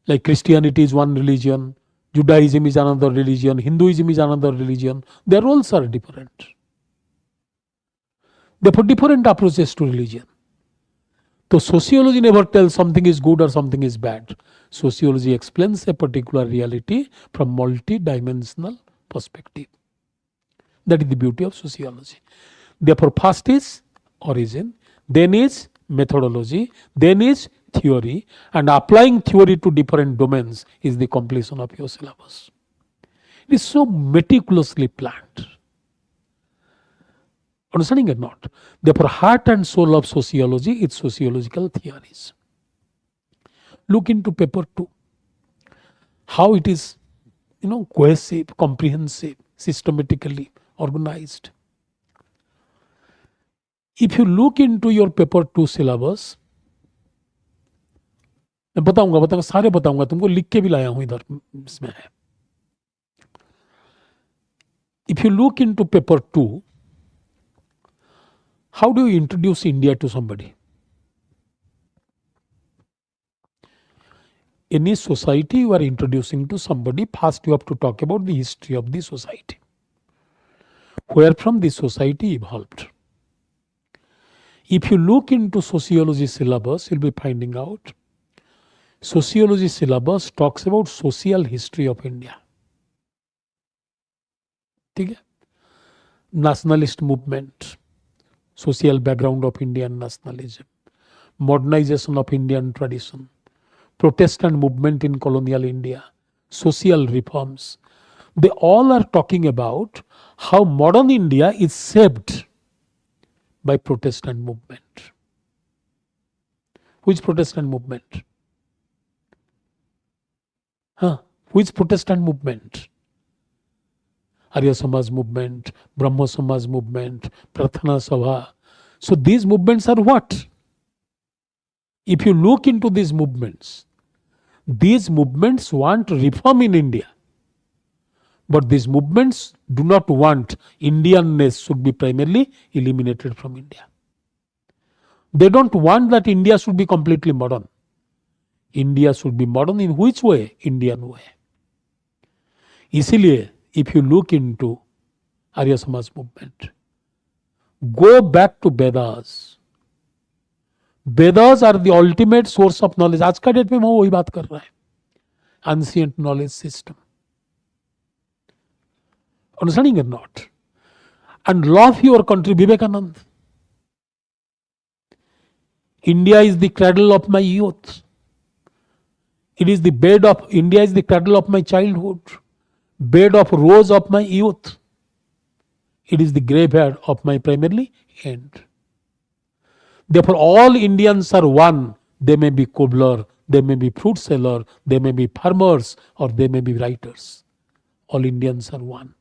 Like Christianity is one religion, Judaism is another religion, Hinduism is another religion. Their roles are different. Therefore, different approaches to religion. So sociology never tells something is good or something is bad. Sociology explains a particular reality from multi-dimensional perspective. That is the beauty of sociology. Therefore, first is origin, then is methodology, then is theory, and applying theory to different domains is the completion of your syllabus. It is so meticulously planned. Understanding or not? Therefore, heart and soul of sociology is sociological theories. Look into paper 2. How it is, cohesive, comprehensive, systematically organized. If you look into your paper 2 syllabus, मैं बताऊंगा सारे बताऊंगा तुमको, लिख के भी लाया हूं इधर इसमें है. If you look into paper 2, how do you introduce India to somebody? Any society you are introducing to somebody, first you have to talk about the history of the society. Where from the society evolved. If you look into sociology syllabus, you'll be finding out sociology syllabus talks about social history of India. ठीक है? Nationalist movement, social background of Indian nationalism, modernization of Indian tradition, Protestant movement in colonial India, social reforms. They all are talking about how modern India is shaped by Protestant movement. Which Protestant movement? Which Protestant movement? Arya Samaj movement, Brahmo Samaj movement, Prathana Sabha. So these movements are what? If you look into these movements want reform in India. But these movements do not want Indianness should be primarily eliminated from India. They don't want that India should be completely modern. India should be modern in which way? Indian way. इसीलिए if you look into Arya Samaj movement, go back to Vedas. Vedas are the ultimate source of knowledge. आज का date में मैं वही बात कर रहा है. Ancient knowledge system. Understanding or not? And love your country, Vivekanand. India is the cradle of my youth. It is the bed of India is the cradle of my childhood, bed of rose of my youth. It is the graveyard of my primarily end. Therefore, all Indians are one. They may be cobbler, they may be fruit seller, they may be farmers, or they may be writers. All Indians are one.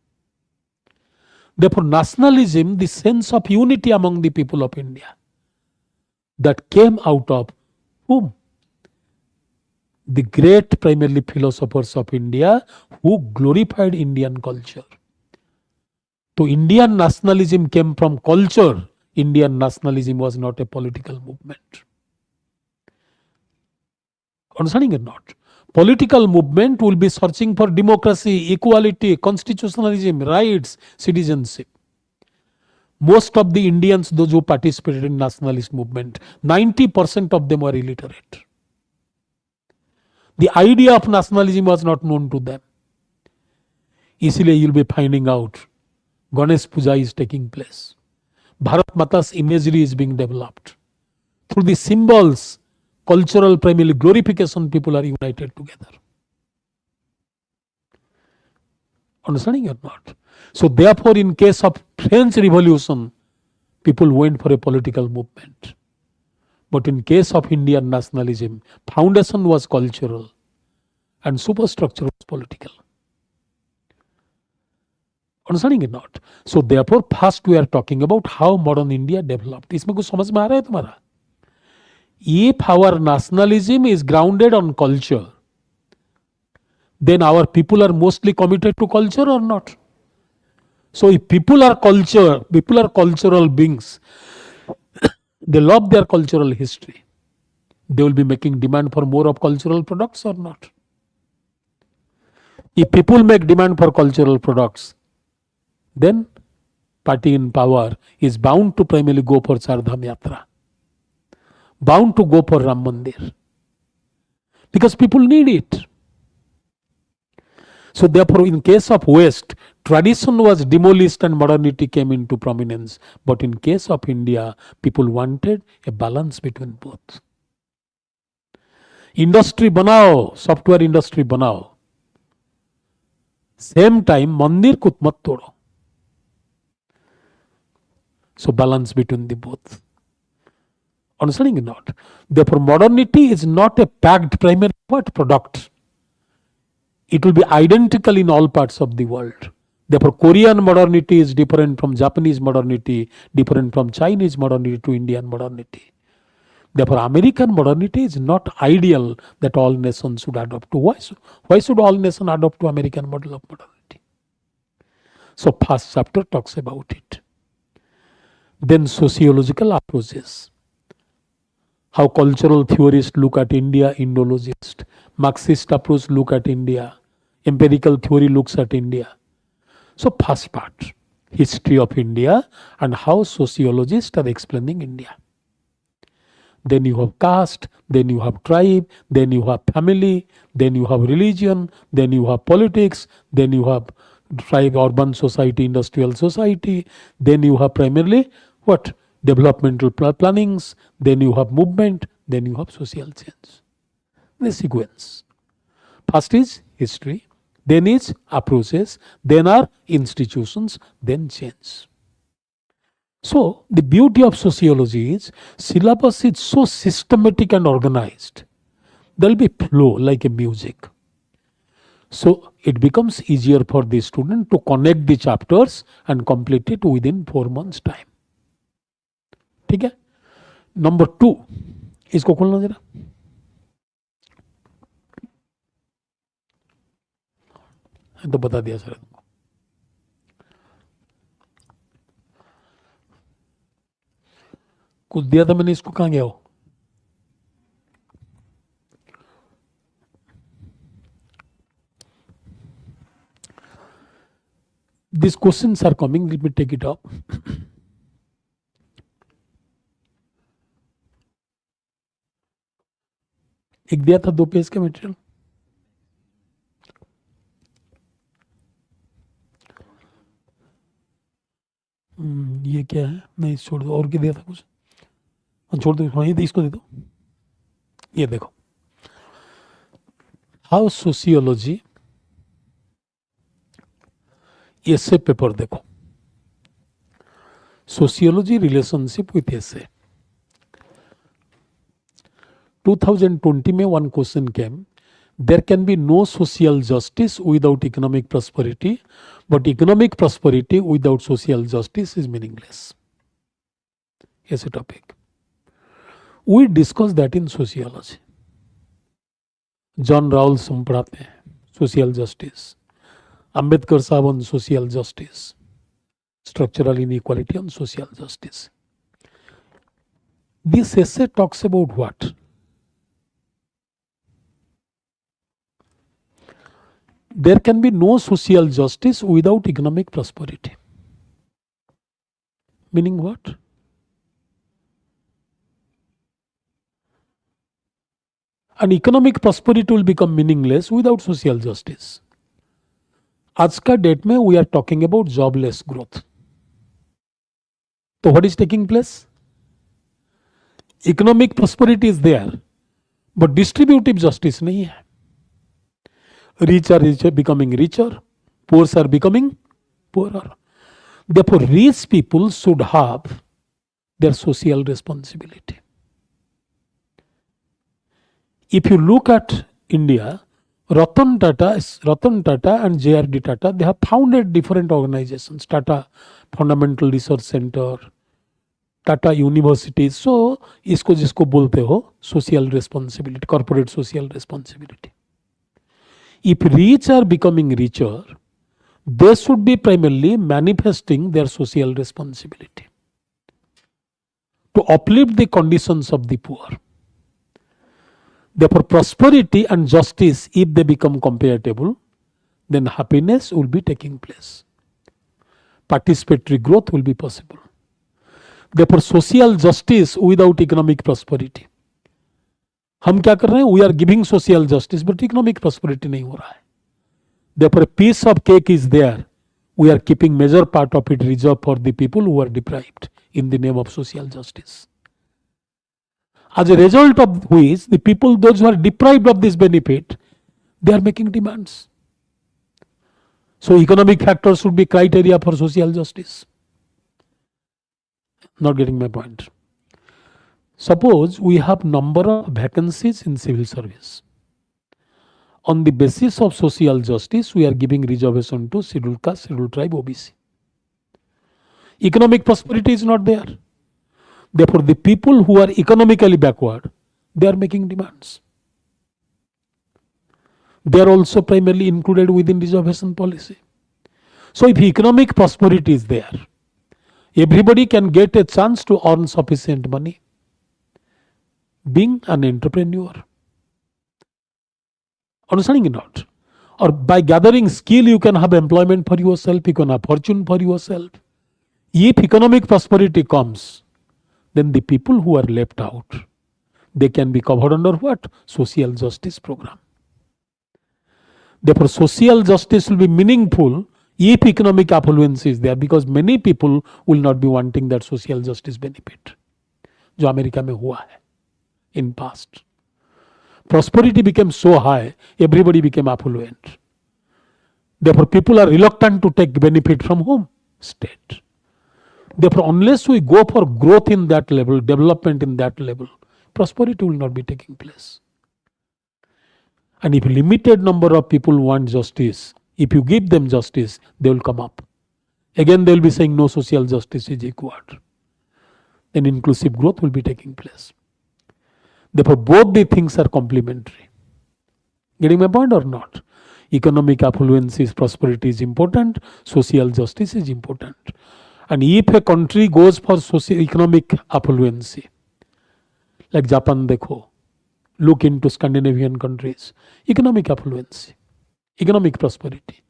Therefore, nationalism, the sense of unity among the people of India, that came out of whom? The great primarily philosophers of India who glorified Indian culture. So Indian nationalism came from culture. Indian nationalism was not a political movement. Understanding or not? Political movement will be searching for democracy, equality, constitutionalism, rights, citizenship. Most of the Indians, those who participated in nationalist movement, 90% of them were illiterate. The idea of nationalism was not known to them. Easily you will be finding out Ganesh Puja is taking place. Bharat Mata's imagery is being developed. Through the symbols, cultural primarily glorification, people are united together. Understanding or not? So therefore, in case of French Revolution, people went for a political movement. But in case of Indian nationalism, foundation was cultural and superstructure was political. Understanding or not? So therefore, first we are talking about how modern India developed. इसमें कुछ समझ में आ रहा है तुम्हारा? If our nationalism is grounded on culture, then our people are mostly committed to culture or not? So if people are cultural beings, they love their cultural history. They will be making demand for more of cultural products or not? If people make demand for cultural products, then party in power is bound to primarily go for Chardham Yatra, bound to go for Ram Mandir, because people need it. So therefore, in case of West, tradition was demolished and modernity came into prominence. But in case of India, people wanted a balance between both. Industry banao, software industry banao. Same time, mandir ko mat todo. So balance between the both. Understanding or not? Therefore, modernity is not a packed primary product. It will be identical in all parts of the world. Therefore, Korean modernity is different from Japanese modernity, different from Chinese modernity to Indian modernity. Therefore, American modernity is not ideal that all nations should adopt to. Why should all nations adopt to American model of modernity? So, first chapter talks about it. Then sociological approaches. How cultural theorists look at India, Indologists. Marxist approach look at India. Empirical theory looks at India. So first part, history of India and how sociologists are explaining India. Then you have caste, then you have tribe, then you have family, then you have religion, then you have politics, then you have tribe, urban society, industrial society, then you have primarily what? Developmental plannings, then you have movement, then you have social change. The sequence. First is history, then is approaches, then are institutions, then change. So the beauty of sociology is syllabus is so systematic and organized. There will be flow like a music. So it becomes easier for the student to connect the chapters and complete it within 4 months time. ठीक है. Number 2, इसको खोलना जरा. तो बता दिया sir तुमको. कुछ दिया था मैंने, इसको कहाँ गया हो. These questions are coming. Let me take it up. एक दिया था 2 पेज का मटेरियल. ये क्या है. नहीं, छोड़ दो. और क्या दिया था कुछ. छोड़ दो. हाँ, ये इसको दे दो. ये देखो, हाउ सोशियोलॉजी, एसे पेपर देखो. सोशियोलॉजी रिलेशनशिप विथ एसे. 2020 में one question came. There can be no social justice without economic prosperity, but economic prosperity without social justice is meaningless. As a topic, we discussed that in sociology. John Rawls हम पढ़ाते हैं social justice. Ambedkar साहब on social justice. Structural inequality on social justice. This essay talks about what? There can be no social justice without economic prosperity. Meaning what? And economic prosperity will become meaningless without social justice. आज का date में we are talking about jobless growth. So what is taking place? Economic prosperity is there, but distributive justice नहीं है. Rich are becoming richer, poor are becoming poorer. Therefore, rich people should have their social responsibility. If you look at India, Ratan Tata and J.R.D. Tata, they have founded different organizations. Tata Fundamental Research Center, Tata Universities. So, इसको जिसको बोलते हो social responsibility, corporate social responsibility. If rich are becoming richer, they should be primarily manifesting their social responsibility to uplift the conditions of the poor. Therefore, prosperity and justice, if they become compatible, then happiness will be taking place. Participatory growth will be possible. Therefore, social justice without economic prosperity. हम क्या कर रहे हैं? We are giving social justice, but economic prosperity नहीं हो रहा है. Therefore, a piece of cake is there. We are keeping major part of it reserved for the people who are deprived in the name of social justice. As a result of which, the people, those who are deprived of this benefit, they are making demands. So, economic factors should be criteria for social justice. Not getting my point. Suppose we have number of vacancies in civil service. On the basis of social justice, we are giving reservation to scheduled caste, scheduled tribe, OBC. Economic prosperity is not there. Therefore, the people who are economically backward, they are making demands. They are also primarily included within reservation policy. So, if economic prosperity is there, everybody can get a chance to earn sufficient money. Being an entrepreneur. Understanding it not? Or by gathering skill, you can have employment for yourself, you can have fortune for yourself. If economic prosperity comes, then the people who are left out, they can be covered under what? Social justice program. Therefore, social justice will be meaningful if economic affluence is there, because many people will not be wanting that social justice benefit, जो America में हुआ है in past. Prosperity became so high, everybody became affluent. Therefore, people are reluctant to take benefit from whom? State. Therefore, unless we go for growth in that level, development in that level, prosperity will not be taking place. And if limited number of people want justice, if you give them justice, they will come up. Again, they will be saying no, social justice is required. Then inclusive growth will be taking place. Therefore, both the things are complementary. Getting my point or not? Economic affluence is prosperity is important, social justice is important. And if a country goes for economic affluence, like Japan, dekho, look into Scandinavian countries, economic affluence, economic prosperity.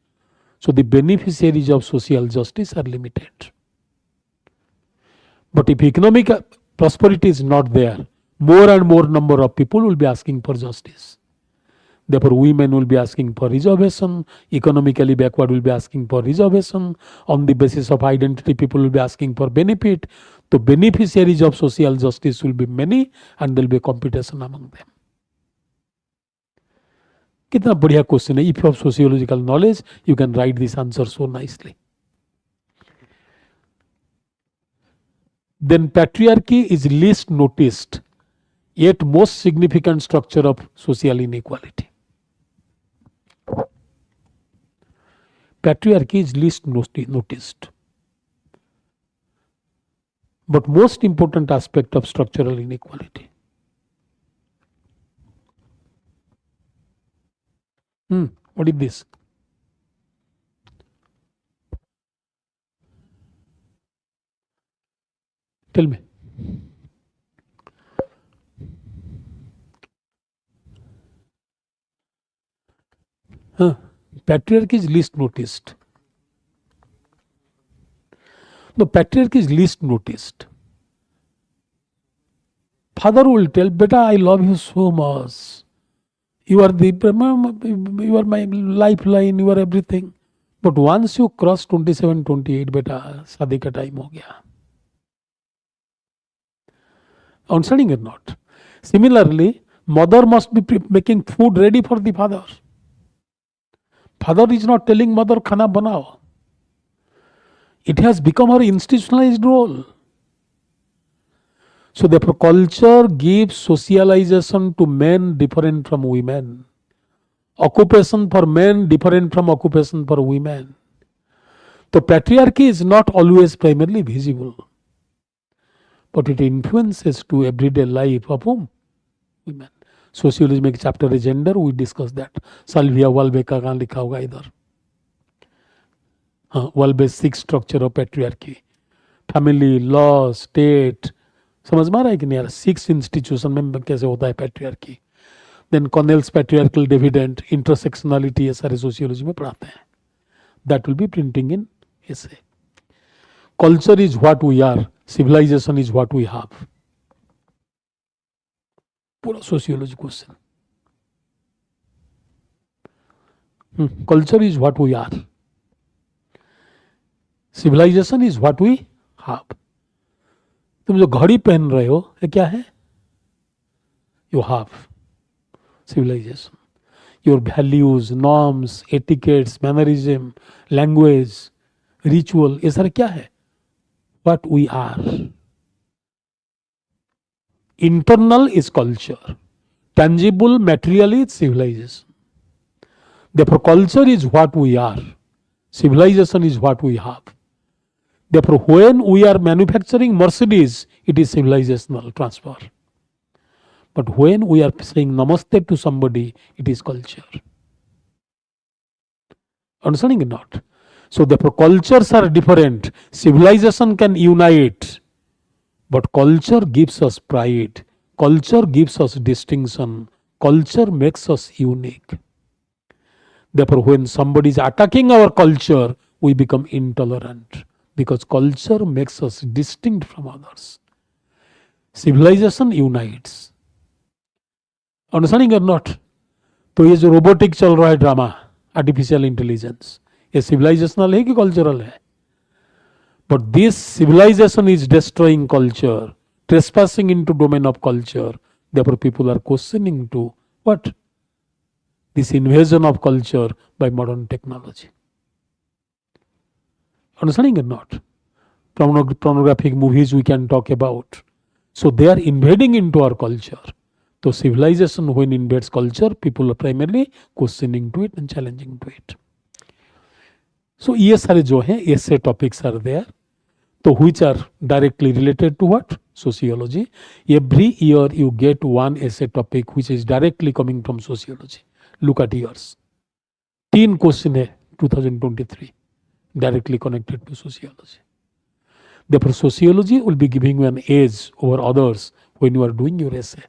So the beneficiaries of social justice are limited. But if economic prosperity is not there, more and more number of people will be asking for justice. Therefore, women will be asking for reservation, economically backward will be asking for reservation, on the basis of identity people will be asking for benefit. The beneficiaries of social justice will be many and there will be competition among them. कितना बढ़िया question है. If you have sociological knowledge, you can write this answer so nicely. Then patriarchy is least noticed, yet most significant structure of social inequality. Patriarchy is least noticed, but most important aspect of structural inequality. What is this? Tell me. Patriarchy is least noticed. The patriarchy is least noticed. Father will tell, beta, I love you so much. You are my lifeline, you are everything. But once you cross 27, 28, beta, शादी का time हो गया. Understanding or not? Similarly, mother must be making food ready for the father. Father is not telling mother, khana banao. It has become her institutionalized role. So therefore, culture gives socialization to men different from women. Occupation for men different from occupation for women. So patriarchy is not always primarily visible, but it influences to everyday life of whom? Women. Sociology में एक chapter है gender, we discuss that. Salvia Walbe का कहाँ लिखा होगा इधर? Walbe's 6 structure of patriarchy. Family, law, state. समझ में आ रहा है कि नहीं यार? 6 institution में कैसे होता है patriarchy. Then Connell's patriarchal dividend, intersectionality, ये सारे sociology में पढ़ाते हैं. That will be printing in essay. Culture is what we are. Civilization is what we have. पूरा sociology question. Culture is what we are. Civilization is what we have. तुम जो घड़ी पहन रहे हो ये क्या है? You have civilization. Your values, norms, etiquettes, mannerism, language, ritual, ये सारे क्या है? What we are. Internal is culture. Tangible, material is civilization. Therefore, culture is what we are. Civilization is what we have. Therefore, when we are manufacturing Mercedes, it is civilizational transfer. But when we are saying namaste to somebody, it is culture. Understanding or not? So therefore, cultures are different. Civilization can unite. But culture gives us pride. Culture gives us distinction. Culture makes us unique. Therefore, when somebody is attacking our culture, we become intolerant. Because culture makes us distinct from others. Civilization unites. Understanding or not? तो ये जो robotic चल रहा है drama, artificial intelligence, ये civilisational है कि cultural है? But this civilization is destroying culture, trespassing into domain of culture. Therefore, people are questioning to what? This invasion of culture by modern technology. Understanding or not? Pornographic movies we can talk about. So they are invading into our culture. So civilization when invades culture, people are primarily questioning to it and challenging to it. So ये सारे जो हैं ऐसे topics are there. So which are directly related to what? Sociology. Every year you get one essay topic which is directly coming from sociology. Look at yours. 3 question है 2023 directly connected to sociology. Therefore, sociology will be giving you an edge over others when you are doing your essay.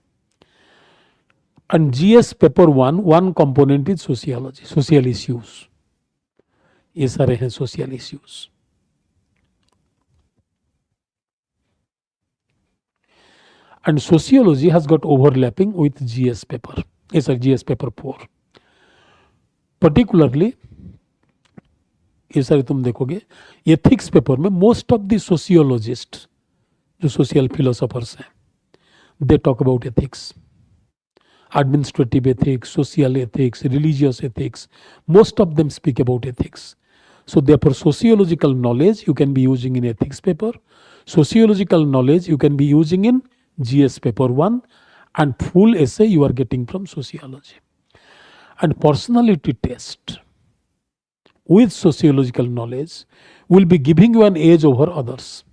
And GS paper 1, one component is sociology, social issues. ये सारे हैं social issues. And sociology has got overlapping with GS paper. Yes, sir, GS paper 4. Particularly, ये सारे तुम देखोगे ethics paper में most of the sociologists, जो social philosophers हैं, they talk about ethics. Administrative ethics, social ethics, religious ethics, most of them speak about ethics. So therefore, sociological knowledge you can be using in ethics paper, sociological knowledge you can be using in GS paper 1, and full essay you are getting from sociology. And personality test with sociological knowledge will be giving you an edge over others.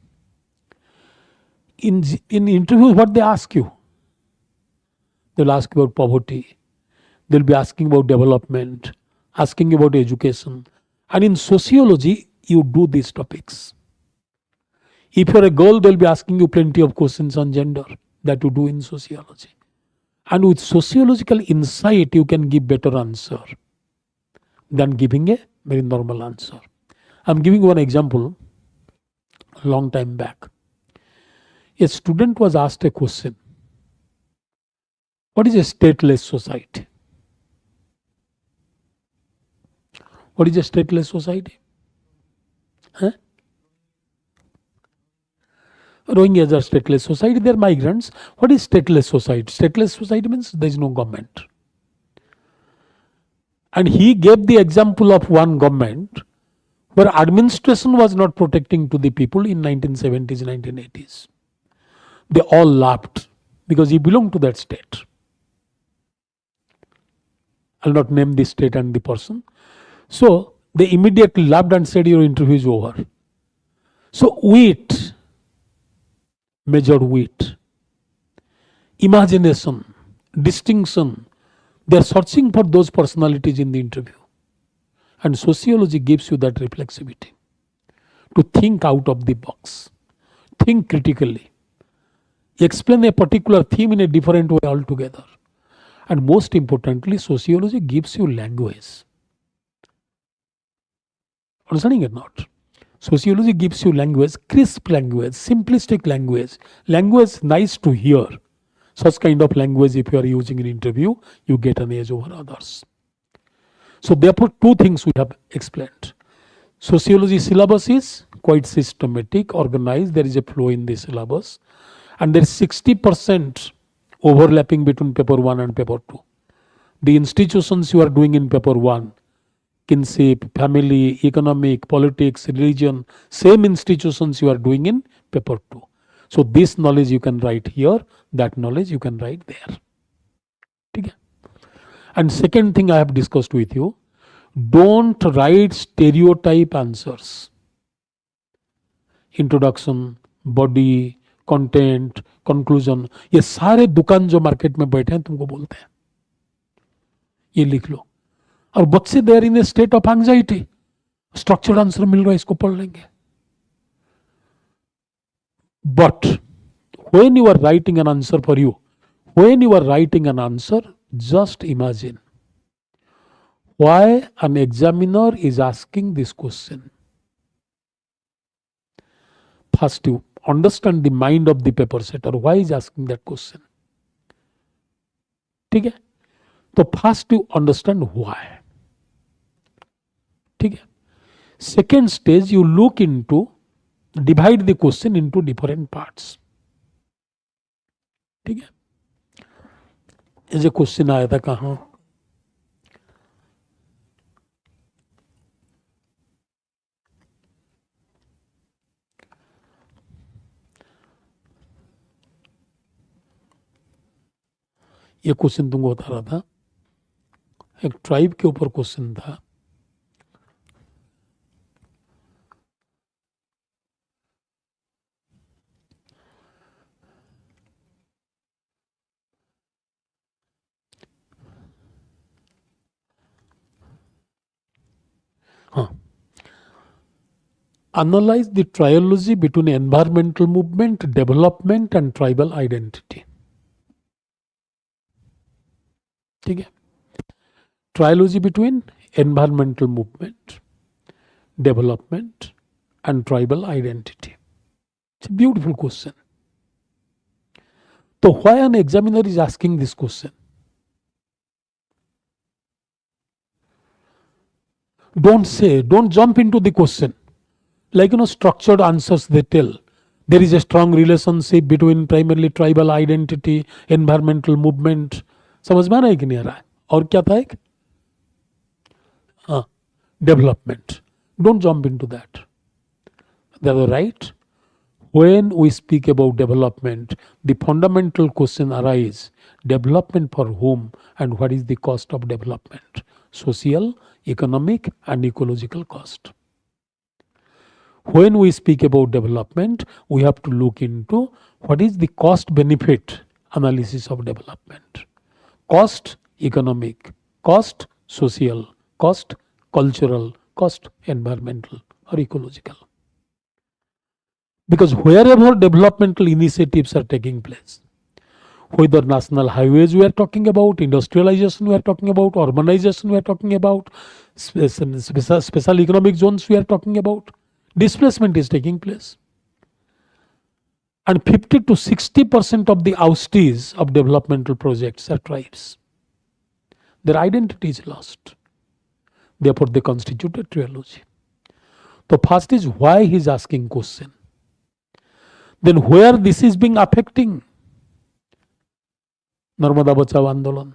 In interviews, what they ask you? They'll ask about poverty. They'll be asking about development, asking about education. And in sociology, you do these topics. If you're a girl, they'll be asking you plenty of questions on gender that you do in sociology. And with sociological insight, you can give better answer than giving a very normal answer. I'm giving one example. A long time back, a student was asked a question. What is a stateless society? What is a stateless society? Rohingyas are stateless society, they are migrants. What is stateless society? Stateless society means there is no government. And he gave the example of one government where administration was not protecting to the people in 1970s, 1980s. They all laughed because he belonged to that state. I'll not name the state and the person. So they immediately laughed and said, your interview is over. So wit, measured wit, imagination, distinction, they are searching for those personalities in the interview. And sociology gives you that reflexivity to think out of the box, think critically, explain a particular theme in a different way altogether. And most importantly, sociology gives you language. Understanding it not? Sociology gives you language, crisp language, simplistic language, language nice to hear. Such kind of language, if you are using in interview, you get an edge over others. So therefore, 2 things we have explained. Sociology syllabus is quite systematic, organized. There is a flow in the syllabus. And there is 60% overlapping between paper 1 and paper 2. The institutions you are doing in paper 1, kinship, family, economic, politics, religion, same institutions you are doing in paper 2. So this knowledge you can write here, that knowledge you can write there. Okay? And second thing I have discussed with you, don't write stereotype answers. Introduction, body, content, conclusion, ये सारे दुकान जो market में बैठे हैं तुमको बोलते हैं, ये लिख लो. और बच्चे there in a state of anxiety, structured answer मिल रहा है, इसको पढ़ लेंगे. But when you are writing an answer for you, when you are writing an answer, just imagine why an examiner is asking this question. First you understand the mind of the paper setter, why is asking that question. ठीक है, तो first you understand why. ठीक है. Second stage you look into, divide the question into different parts. ठीक है. ये जो question आया था कहाँ, ये क्वेश्चन तुमको बता रहा था, एक ट्राइब के ऊपर क्वेश्चन था. हाँ, analyze the triology between environmental movement, development and tribal identity. ठीक है, triology between environmental movement, development and tribal identity. It's a beautiful question. So why an examiner is asking this question? Don't jump into the question. Like, structured answers they tell. There is a strong relationship between primarily tribal identity, environmental movement. समझ में आ रहा है कि नहीं आ रहा है? और क्या था एक? Development. Don't jump into that. They are right. When we speak about development, the fundamental question arises: development for whom and what is the cost of development? Social, economic and ecological cost. When we speak about development, we have to look into what is the cost benefit analysis of development. Cost economic, cost social, cost cultural, cost environmental or ecological. Because wherever developmental initiatives are taking place, whether national highways we are talking about, industrialization we are talking about, urbanization we are talking about, special economic zones we are talking about, displacement is taking place. And 50 to 60% of the oustees of developmental projects are tribes. Their identity is lost. Therefore, they constitute a trilogy. So first is why he is asking question. Then where this is being affecting? Narmada Bachao Andolan,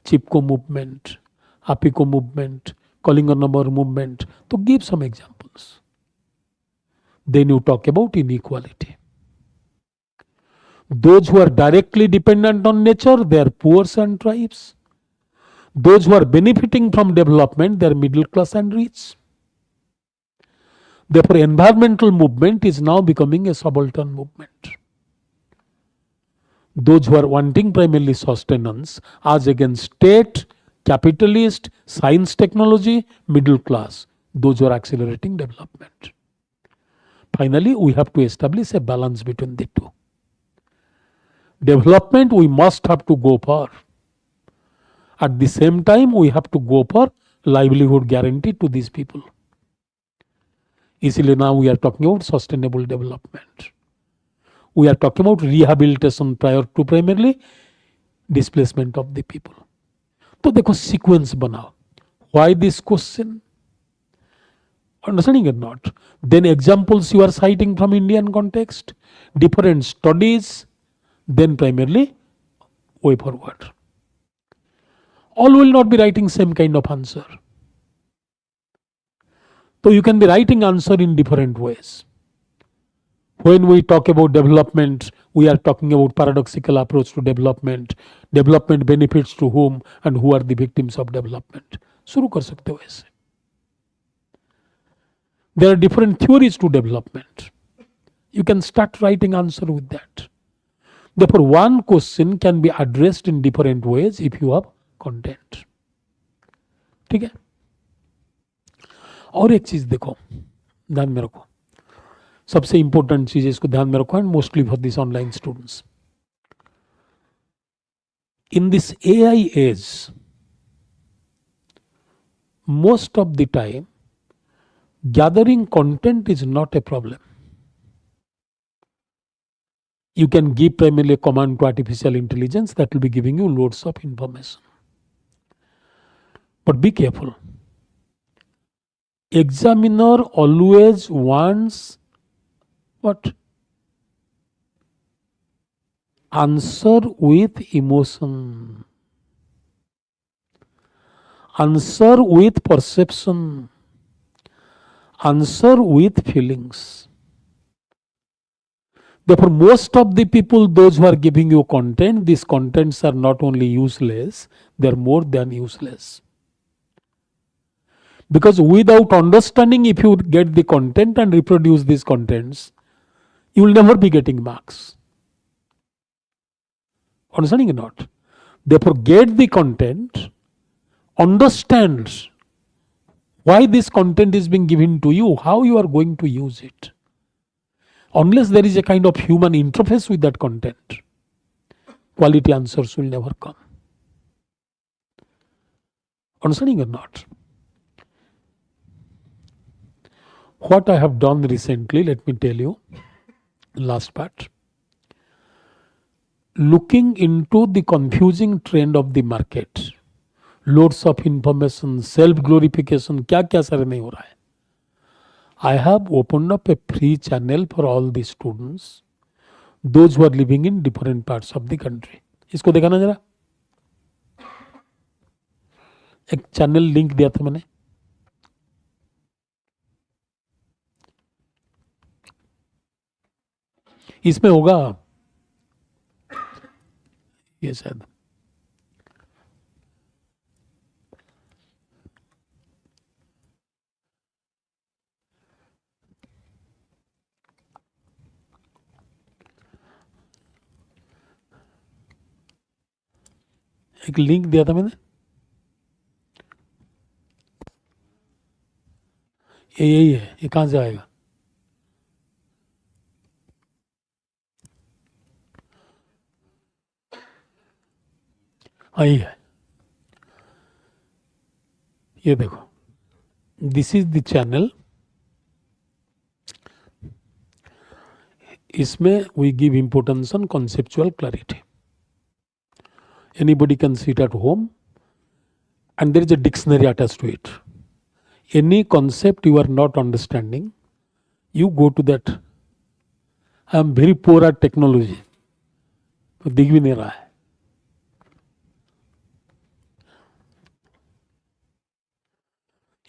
Chipko movement, Apiko movement, Kalinga number movement. To give some examples. Then you talk about inequality. Those who are directly dependent on nature, they are poor and tribes. Those who are benefiting from development, they are middle class and rich. Therefore, environmental movement is now becoming a subaltern movement. Those who are wanting primarily sustenance as against state, capitalist, science technology, middle class, those who are accelerating development. Finally, we have to establish a balance between the two. Development we must have to go for. At the same time, we have to go for livelihood guarantee to these people. Easily now we are talking about sustainable development. We are talking about rehabilitation prior to primarily displacement of the people. तो देखो sequence बनाओ. Why this question? Understanding or not? Then examples you are citing from Indian context, different studies, then primarily way forward. All will not be writing same kind of answer. So you can be writing answer in different ways. When we talk about development, we are talking about paradoxical approach to development, development benefits to whom and who are the victims of development. शुरू कर सकते हो ऐसे. There are different theories to development. You can start writing answer with that. Therefore, one question can be addressed in different ways if you have content. ठीक है? और एक चीज देखो, ध्यान में रखो, सबसे इंपॉर्टेंट चीज इसको ध्यान में रखो, and mostly for this online students. In this AI age, most of the time, gathering content is not a problem. You can give primarily a command to artificial intelligence that will be giving you loads of information. But be careful. Examiner always wants what? Answer with emotion. Answer with perception. Answer with feelings. Therefore, most of the people, those who are giving you content, these contents are not only useless, they are more than useless. Because without understanding, if you get the content and reproduce these contents, you will never be getting marks. Understanding or not? Therefore, get the content, understand why this content is being given to you, how you are going to use it. Unless there is a kind of human interface with that content, quality answers will never come. Understanding or not? What I have done recently, let me tell you, last part. Looking into the confusing trend of the market, loads of information, self-glorification, क्या सारे नहीं हो रहा है. I have opened up a free channel for all the students, those who are living in different parts of the country. इसको देखा ना जरा, एक चैनल लिंक दिया था मैंने. इसमें होगा ये शायद एक लिंक दिया था मैंने, ये यही है. ये कहाँ से आएगा? यही है, ये देखो. This is the channel. इसमें we give importance on conceptual clarity. Anybody can sit at home and there is a dictionary attached to it. Any concept you are not understanding, you go to that. I am very poor at technology. तो दिख भी नहीं रहा है.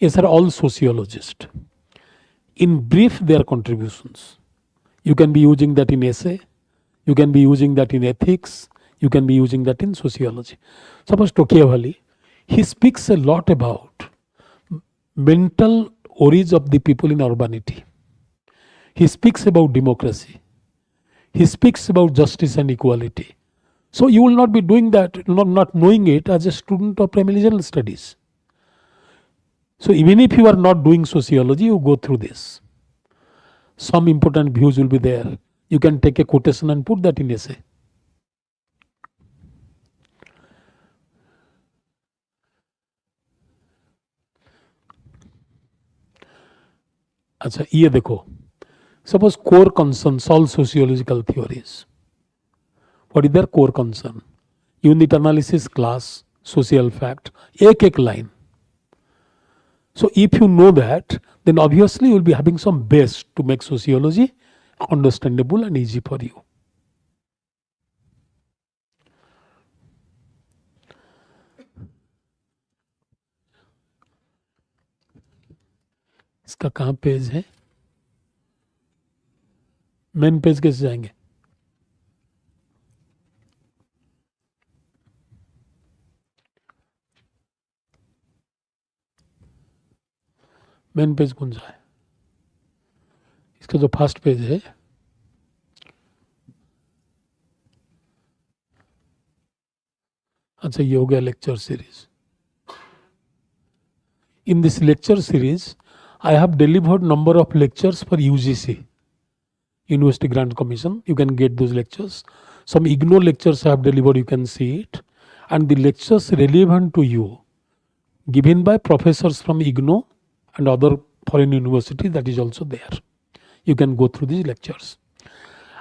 Yes, are all sociologists. In brief, their contributions. You can be using that in essay. You can be using that in ethics. You can be using that in sociology. Suppose Tocqueville, he speaks a lot about mental origins of the people in urbanity. He speaks about democracy. He speaks about justice and equality. So you will not be doing that, not knowing it as a student of primary general studies. So even if you are not doing sociology, you go through this. Some important views will be there. You can take a quotation and put that in essay. अच्छा, ये देखो. Suppose core concerns, all sociological theories. What is their core concern? Unit analysis, class, social fact, एक line. So if you know that, then obviously you will be having some base to make sociology understandable and easy for you. इसका कहाँ page है? Main page कैसे जाएंगे? Main page कौन सा है? इसका जो फर्स्ट पेज है, अच्छा ये हो गया lecture series. In this lecture series, I have delivered number of lectures for UGC, University Grant Commission. You can get those lectures. Some IGNO lectures I have delivered, you can see it. And the lectures relevant to you, given by professors from IGNO and other foreign universities, that is also there. You can go through these lectures.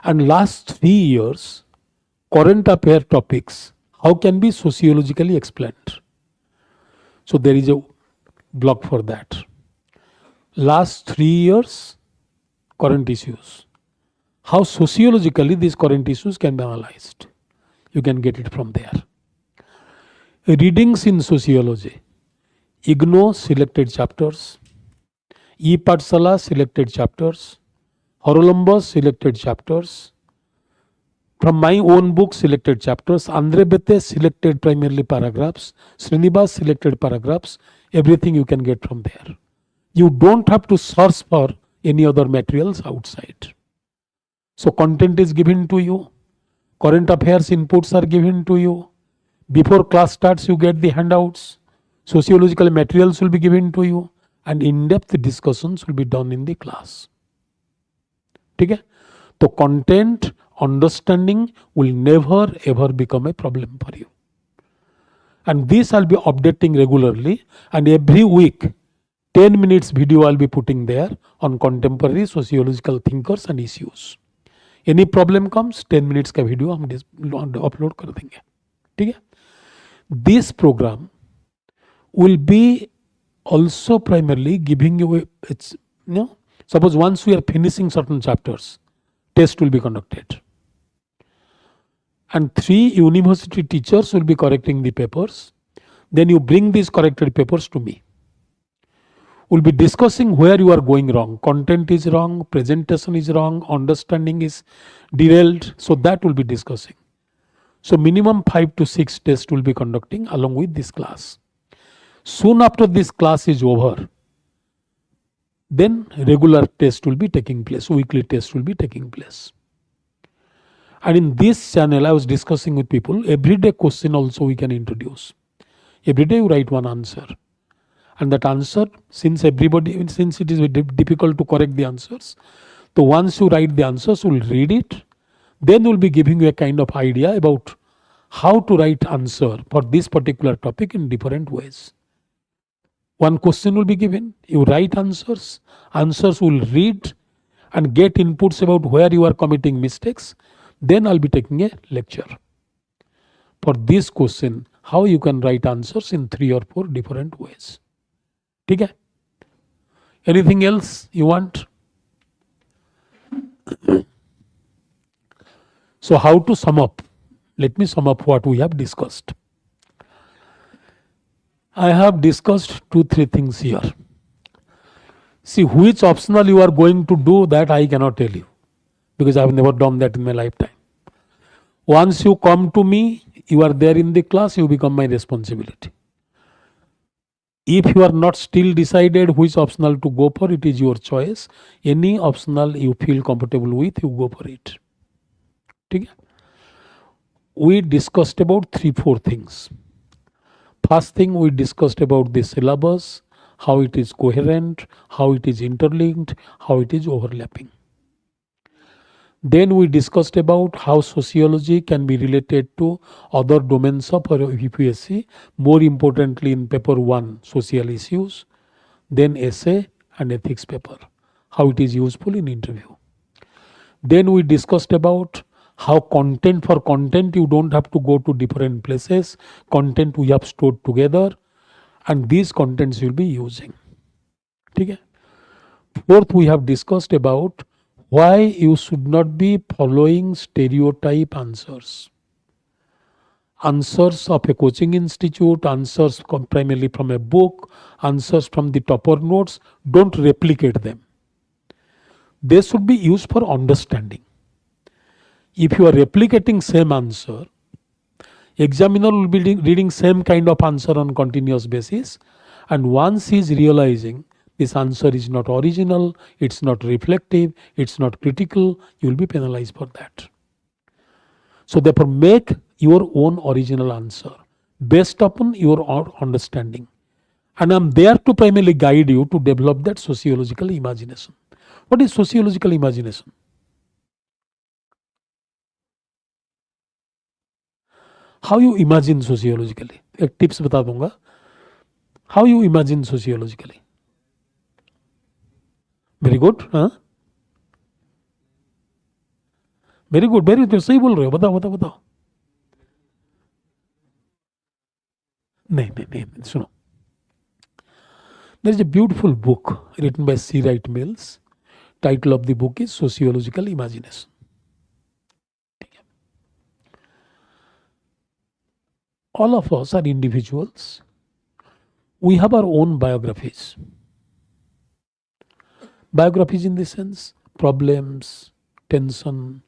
And last 3 years, current affair topics, how can be sociologically explained. So there is a blog for that. Last 3 years, current issues. How sociologically these current issues can be analyzed. You can get it from there. Readings in sociology. IGNO selected chapters. E-Pathshala selected chapters. Horolumbus selected chapters. From my own book, selected chapters, Andre Bete selected primarily paragraphs, Srinivas selected paragraphs, everything you can get from there. You don't have to search for any other materials outside. So content is given to you, current affairs inputs are given to you. Before class starts, you get the handouts, sociological materials will be given to you, and in-depth discussions will be done in the class. ठीक है? तो content understanding will never ever become a problem for you. And this I'll be updating regularly, and every week 10 minutes video I'll be putting there on contemporary sociological thinkers and issues. Any problem comes, 10 minutes का video हम upload कर देंगे. ठीक है? This program will be also primarily giving you suppose once we are finishing certain chapters, test will be conducted. And 3 university teachers will be correcting the papers. Then you bring these corrected papers to me. We'll be discussing where you are going wrong. Content is wrong, presentation is wrong, understanding is derailed. So that we'll be discussing. So minimum 5 to 6 tests will be conducting along with this class. Soon after this class is over, then regular test will be taking place, weekly test will be taking place. And in this channel, I was discussing with people, everyday question also we can introduce. Every day you write one answer. And that answer, since it is difficult to correct the answers, so once you write the answers, we'll read it. Then we'll be giving you a kind of idea about how to write answer for this particular topic in different ways. One question will be given, you write answers will read and get inputs about where you are committing mistakes. Then I'll be taking a lecture for this question, how you can write answers in 3 or 4 different ways. Okay? Anything else you want? So how to sum up? Let me sum up what we have discussed. I have discussed 2-3 things here. See, which optional you are going to do, that I cannot tell you, because I have never done that in my lifetime. Once you come to me, you are there in the class, you become my responsibility. If you are not still decided which optional to go for, it is your choice. Any optional you feel comfortable with, you go for it. Okay? We discussed about 3-4 things. First thing, we discussed about the syllabus, how it is coherent, how it is interlinked, how it is overlapping. Then we discussed about how sociology can be related to other domains of UPSC, more importantly in paper 1, social issues, then essay and ethics paper, how it is useful in interview. Then we discussed about how content you don't have to go to different places, content we have stored together, and these contents you'll be using. Okay? Fourth, we have discussed about why you should not be following stereotype answers. Answers of a coaching institute, answers primarily from a book, answers from the topper notes, don't replicate them. They should be used for understanding. If you are replicating same answer, examiner will be reading same kind of answer on continuous basis, and once he is realizing this answer is not original, it's not reflective, it's not critical, you will be penalized for that. So therefore make your own original answer based upon your understanding. And I am there to primarily guide you to develop that sociological imagination. What is sociological imagination? How you imagine sociologically? एक tips बता दूंगा. How you imagine sociologically? Very good, huh? Very good, very good. सही बोल रहे हो. बताओ. नहीं, सुनो. There is a beautiful book written by C. Wright Mills. Title of the book is Sociological Imagination. All of us are individuals. We have our own biographies. Biographies in the sense, problems, tension,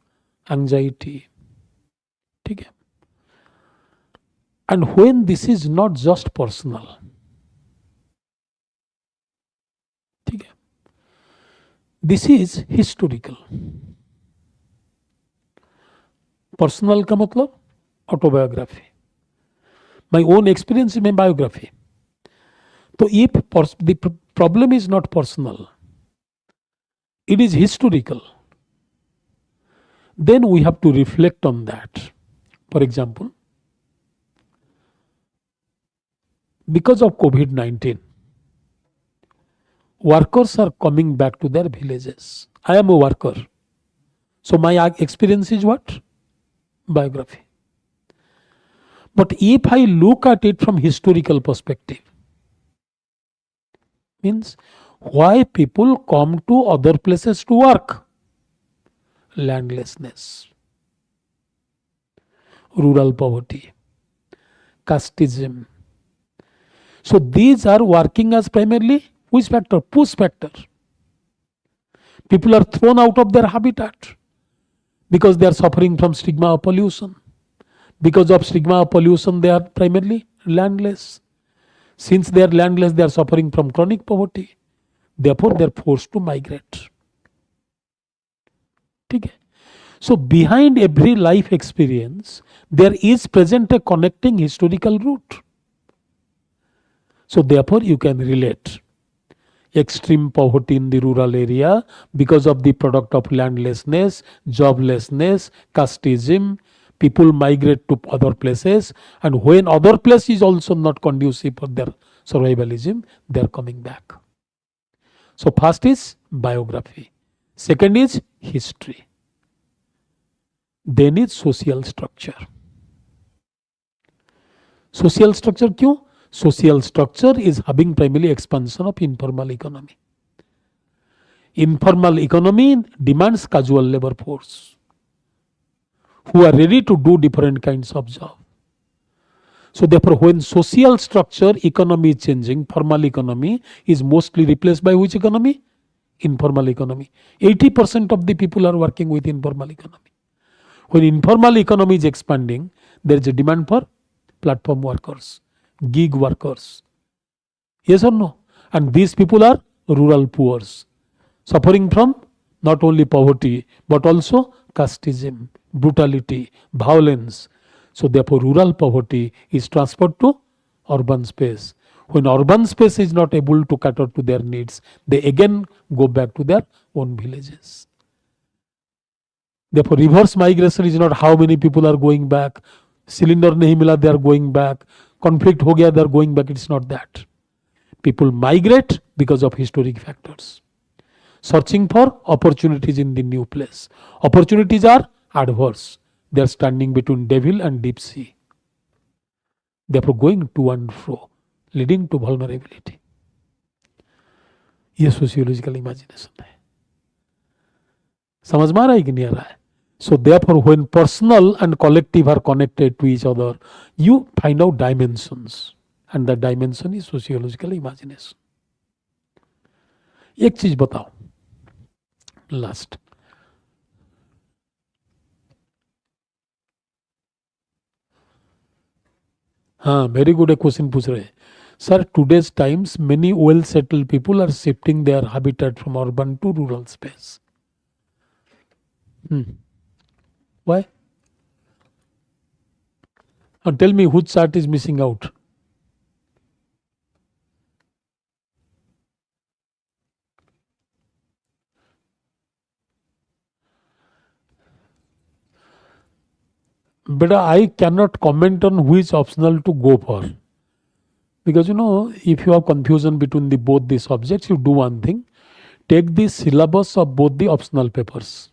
anxiety, ठीक है. And when this is not just personal, ठीक है, this is historical. Personal का मतलब autobiography. My own experience in my biography. So if the problem is not personal, it is historical, then we have to reflect on that. For example, because of COVID-19, workers are coming back to their villages. I am a worker. So my experience is what? Biography. But if I look at it from historical perspective, means why people come to other places to work? Landlessness, rural poverty, casteism. So these are working as primarily which factor? Push factor. People are thrown out of their habitat because they are suffering from stigma of pollution. Because of stigma of pollution, they are primarily landless. Since they are landless, they are suffering from chronic poverty. Therefore, they are forced to migrate. Okay. So, behind every life experience, there is present a connecting historical root. So, therefore, you can relate. Extreme poverty in the rural area because of the product of landlessness, joblessness, casteism. People migrate to other places, and when other place is also not conducive for their survivalism, they are coming back. So first is biography, second is history, then is social structure. Social structure क्यों? Social structure is having primarily expansion of informal economy. Informal economy demands casual labor force who are ready to do different kinds of job. So therefore, when social structure economy is changing, formal economy is mostly replaced by which economy? Informal economy. 80% of the people are working with informal economy. When informal economy is expanding, there is a demand for platform workers, gig workers. Yes or no? And these people are rural poor, suffering from not only poverty but also casteism, brutality, violence. So therefore rural poverty is transferred to urban space. When urban space is not able to cater to their needs, they again go back to their own villages. Therefore reverse migration is not how many people are going back. Cylinder nahi mila, they are going back. Conflict ho gaya, they are going back. It's not that. People migrate because of historic factors, searching for opportunities in the new place. Opportunities are adverse. They are standing between devil and deep sea. Therefore going to and fro, leading to vulnerability. ये sociological imagination है. समझ में आ रहा है कि नहीं आ रहा है? So therefore when personal and collective are connected to each other, you find out dimensions, and the dimension is sociological imagination. एक चीज बताओ लास्ट. हाँ, वेरी गुड. एक क्वेश्चन पूछ रहे हैं sir, today's times many well settled people are shifting their habitat from urban to rural space. Why? And tell me which chart is missing out. But I cannot comment on which optional to go for. Because if you have confusion between both the subjects, you do one thing. Take the syllabus of both the optional papers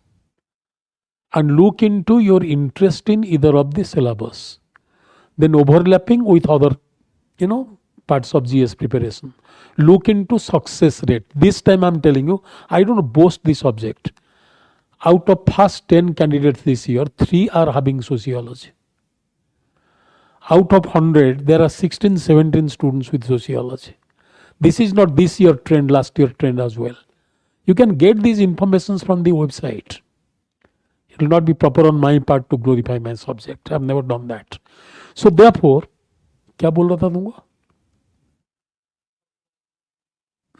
and look into your interest in either of the syllabus. Then overlapping with other, parts of GS preparation. Look into success rate. This time I'm telling you, I don't boast the subject. Out of first 10 candidates this year, 3 are having sociology. Out of 100, there are 16, 17 students with sociology. This is not this year trend, last year trend as well. You can get these informations from the website. It will not be proper on my part to glorify my subject. I have never done that. So therefore, क्या बोल रहा था तुमको?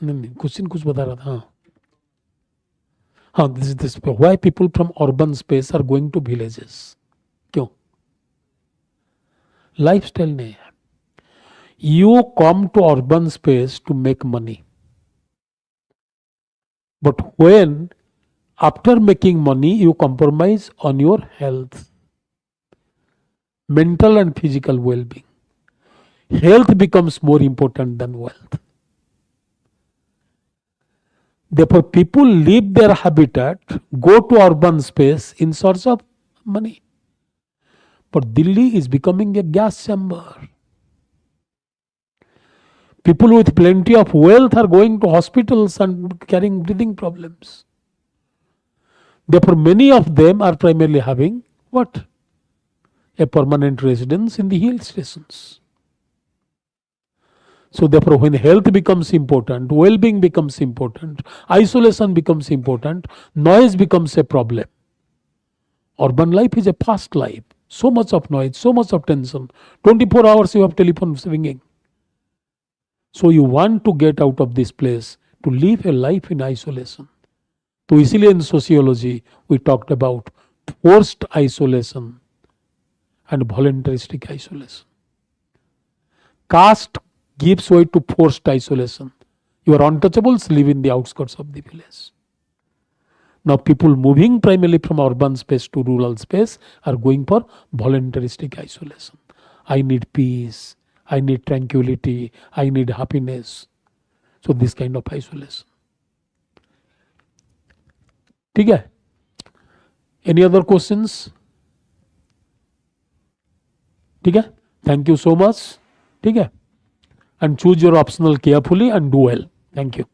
नहीं, question कुछ बता रहा था. हाँ, this why people from urban space are going to villages? क्यों? Lifestyle नहीं है. You come to urban space to make money. But when after making money you compromise on your health, mental and physical well-being, health becomes more important than wealth. Therefore, people leave their habitat, go to urban space in search of money. But Delhi is becoming a gas chamber. People with plenty of wealth are going to hospitals and carrying breathing problems. Therefore, many of them are primarily having what? A permanent residence in the hill stations. So therefore, when health becomes important, well-being becomes important, isolation becomes important, noise becomes a problem. Urban life is a fast life. So much of noise, so much of tension. 24 hours you have telephone ringing. So you want to get out of this place to live a life in isolation. So इसीलिए in sociology we talked about forced isolation and voluntaristic isolation. Caste gives way to forced isolation. Your untouchables live in the outskirts of the village. Now people moving primarily from urban space to rural space are going for voluntaristic isolation. I need peace, I need tranquility, I need happiness. So this kind of isolation. ठीक है? Any other questions? ठीक है? Thank you so much. ठीक है? And choose your optional carefully and do well. Thank you.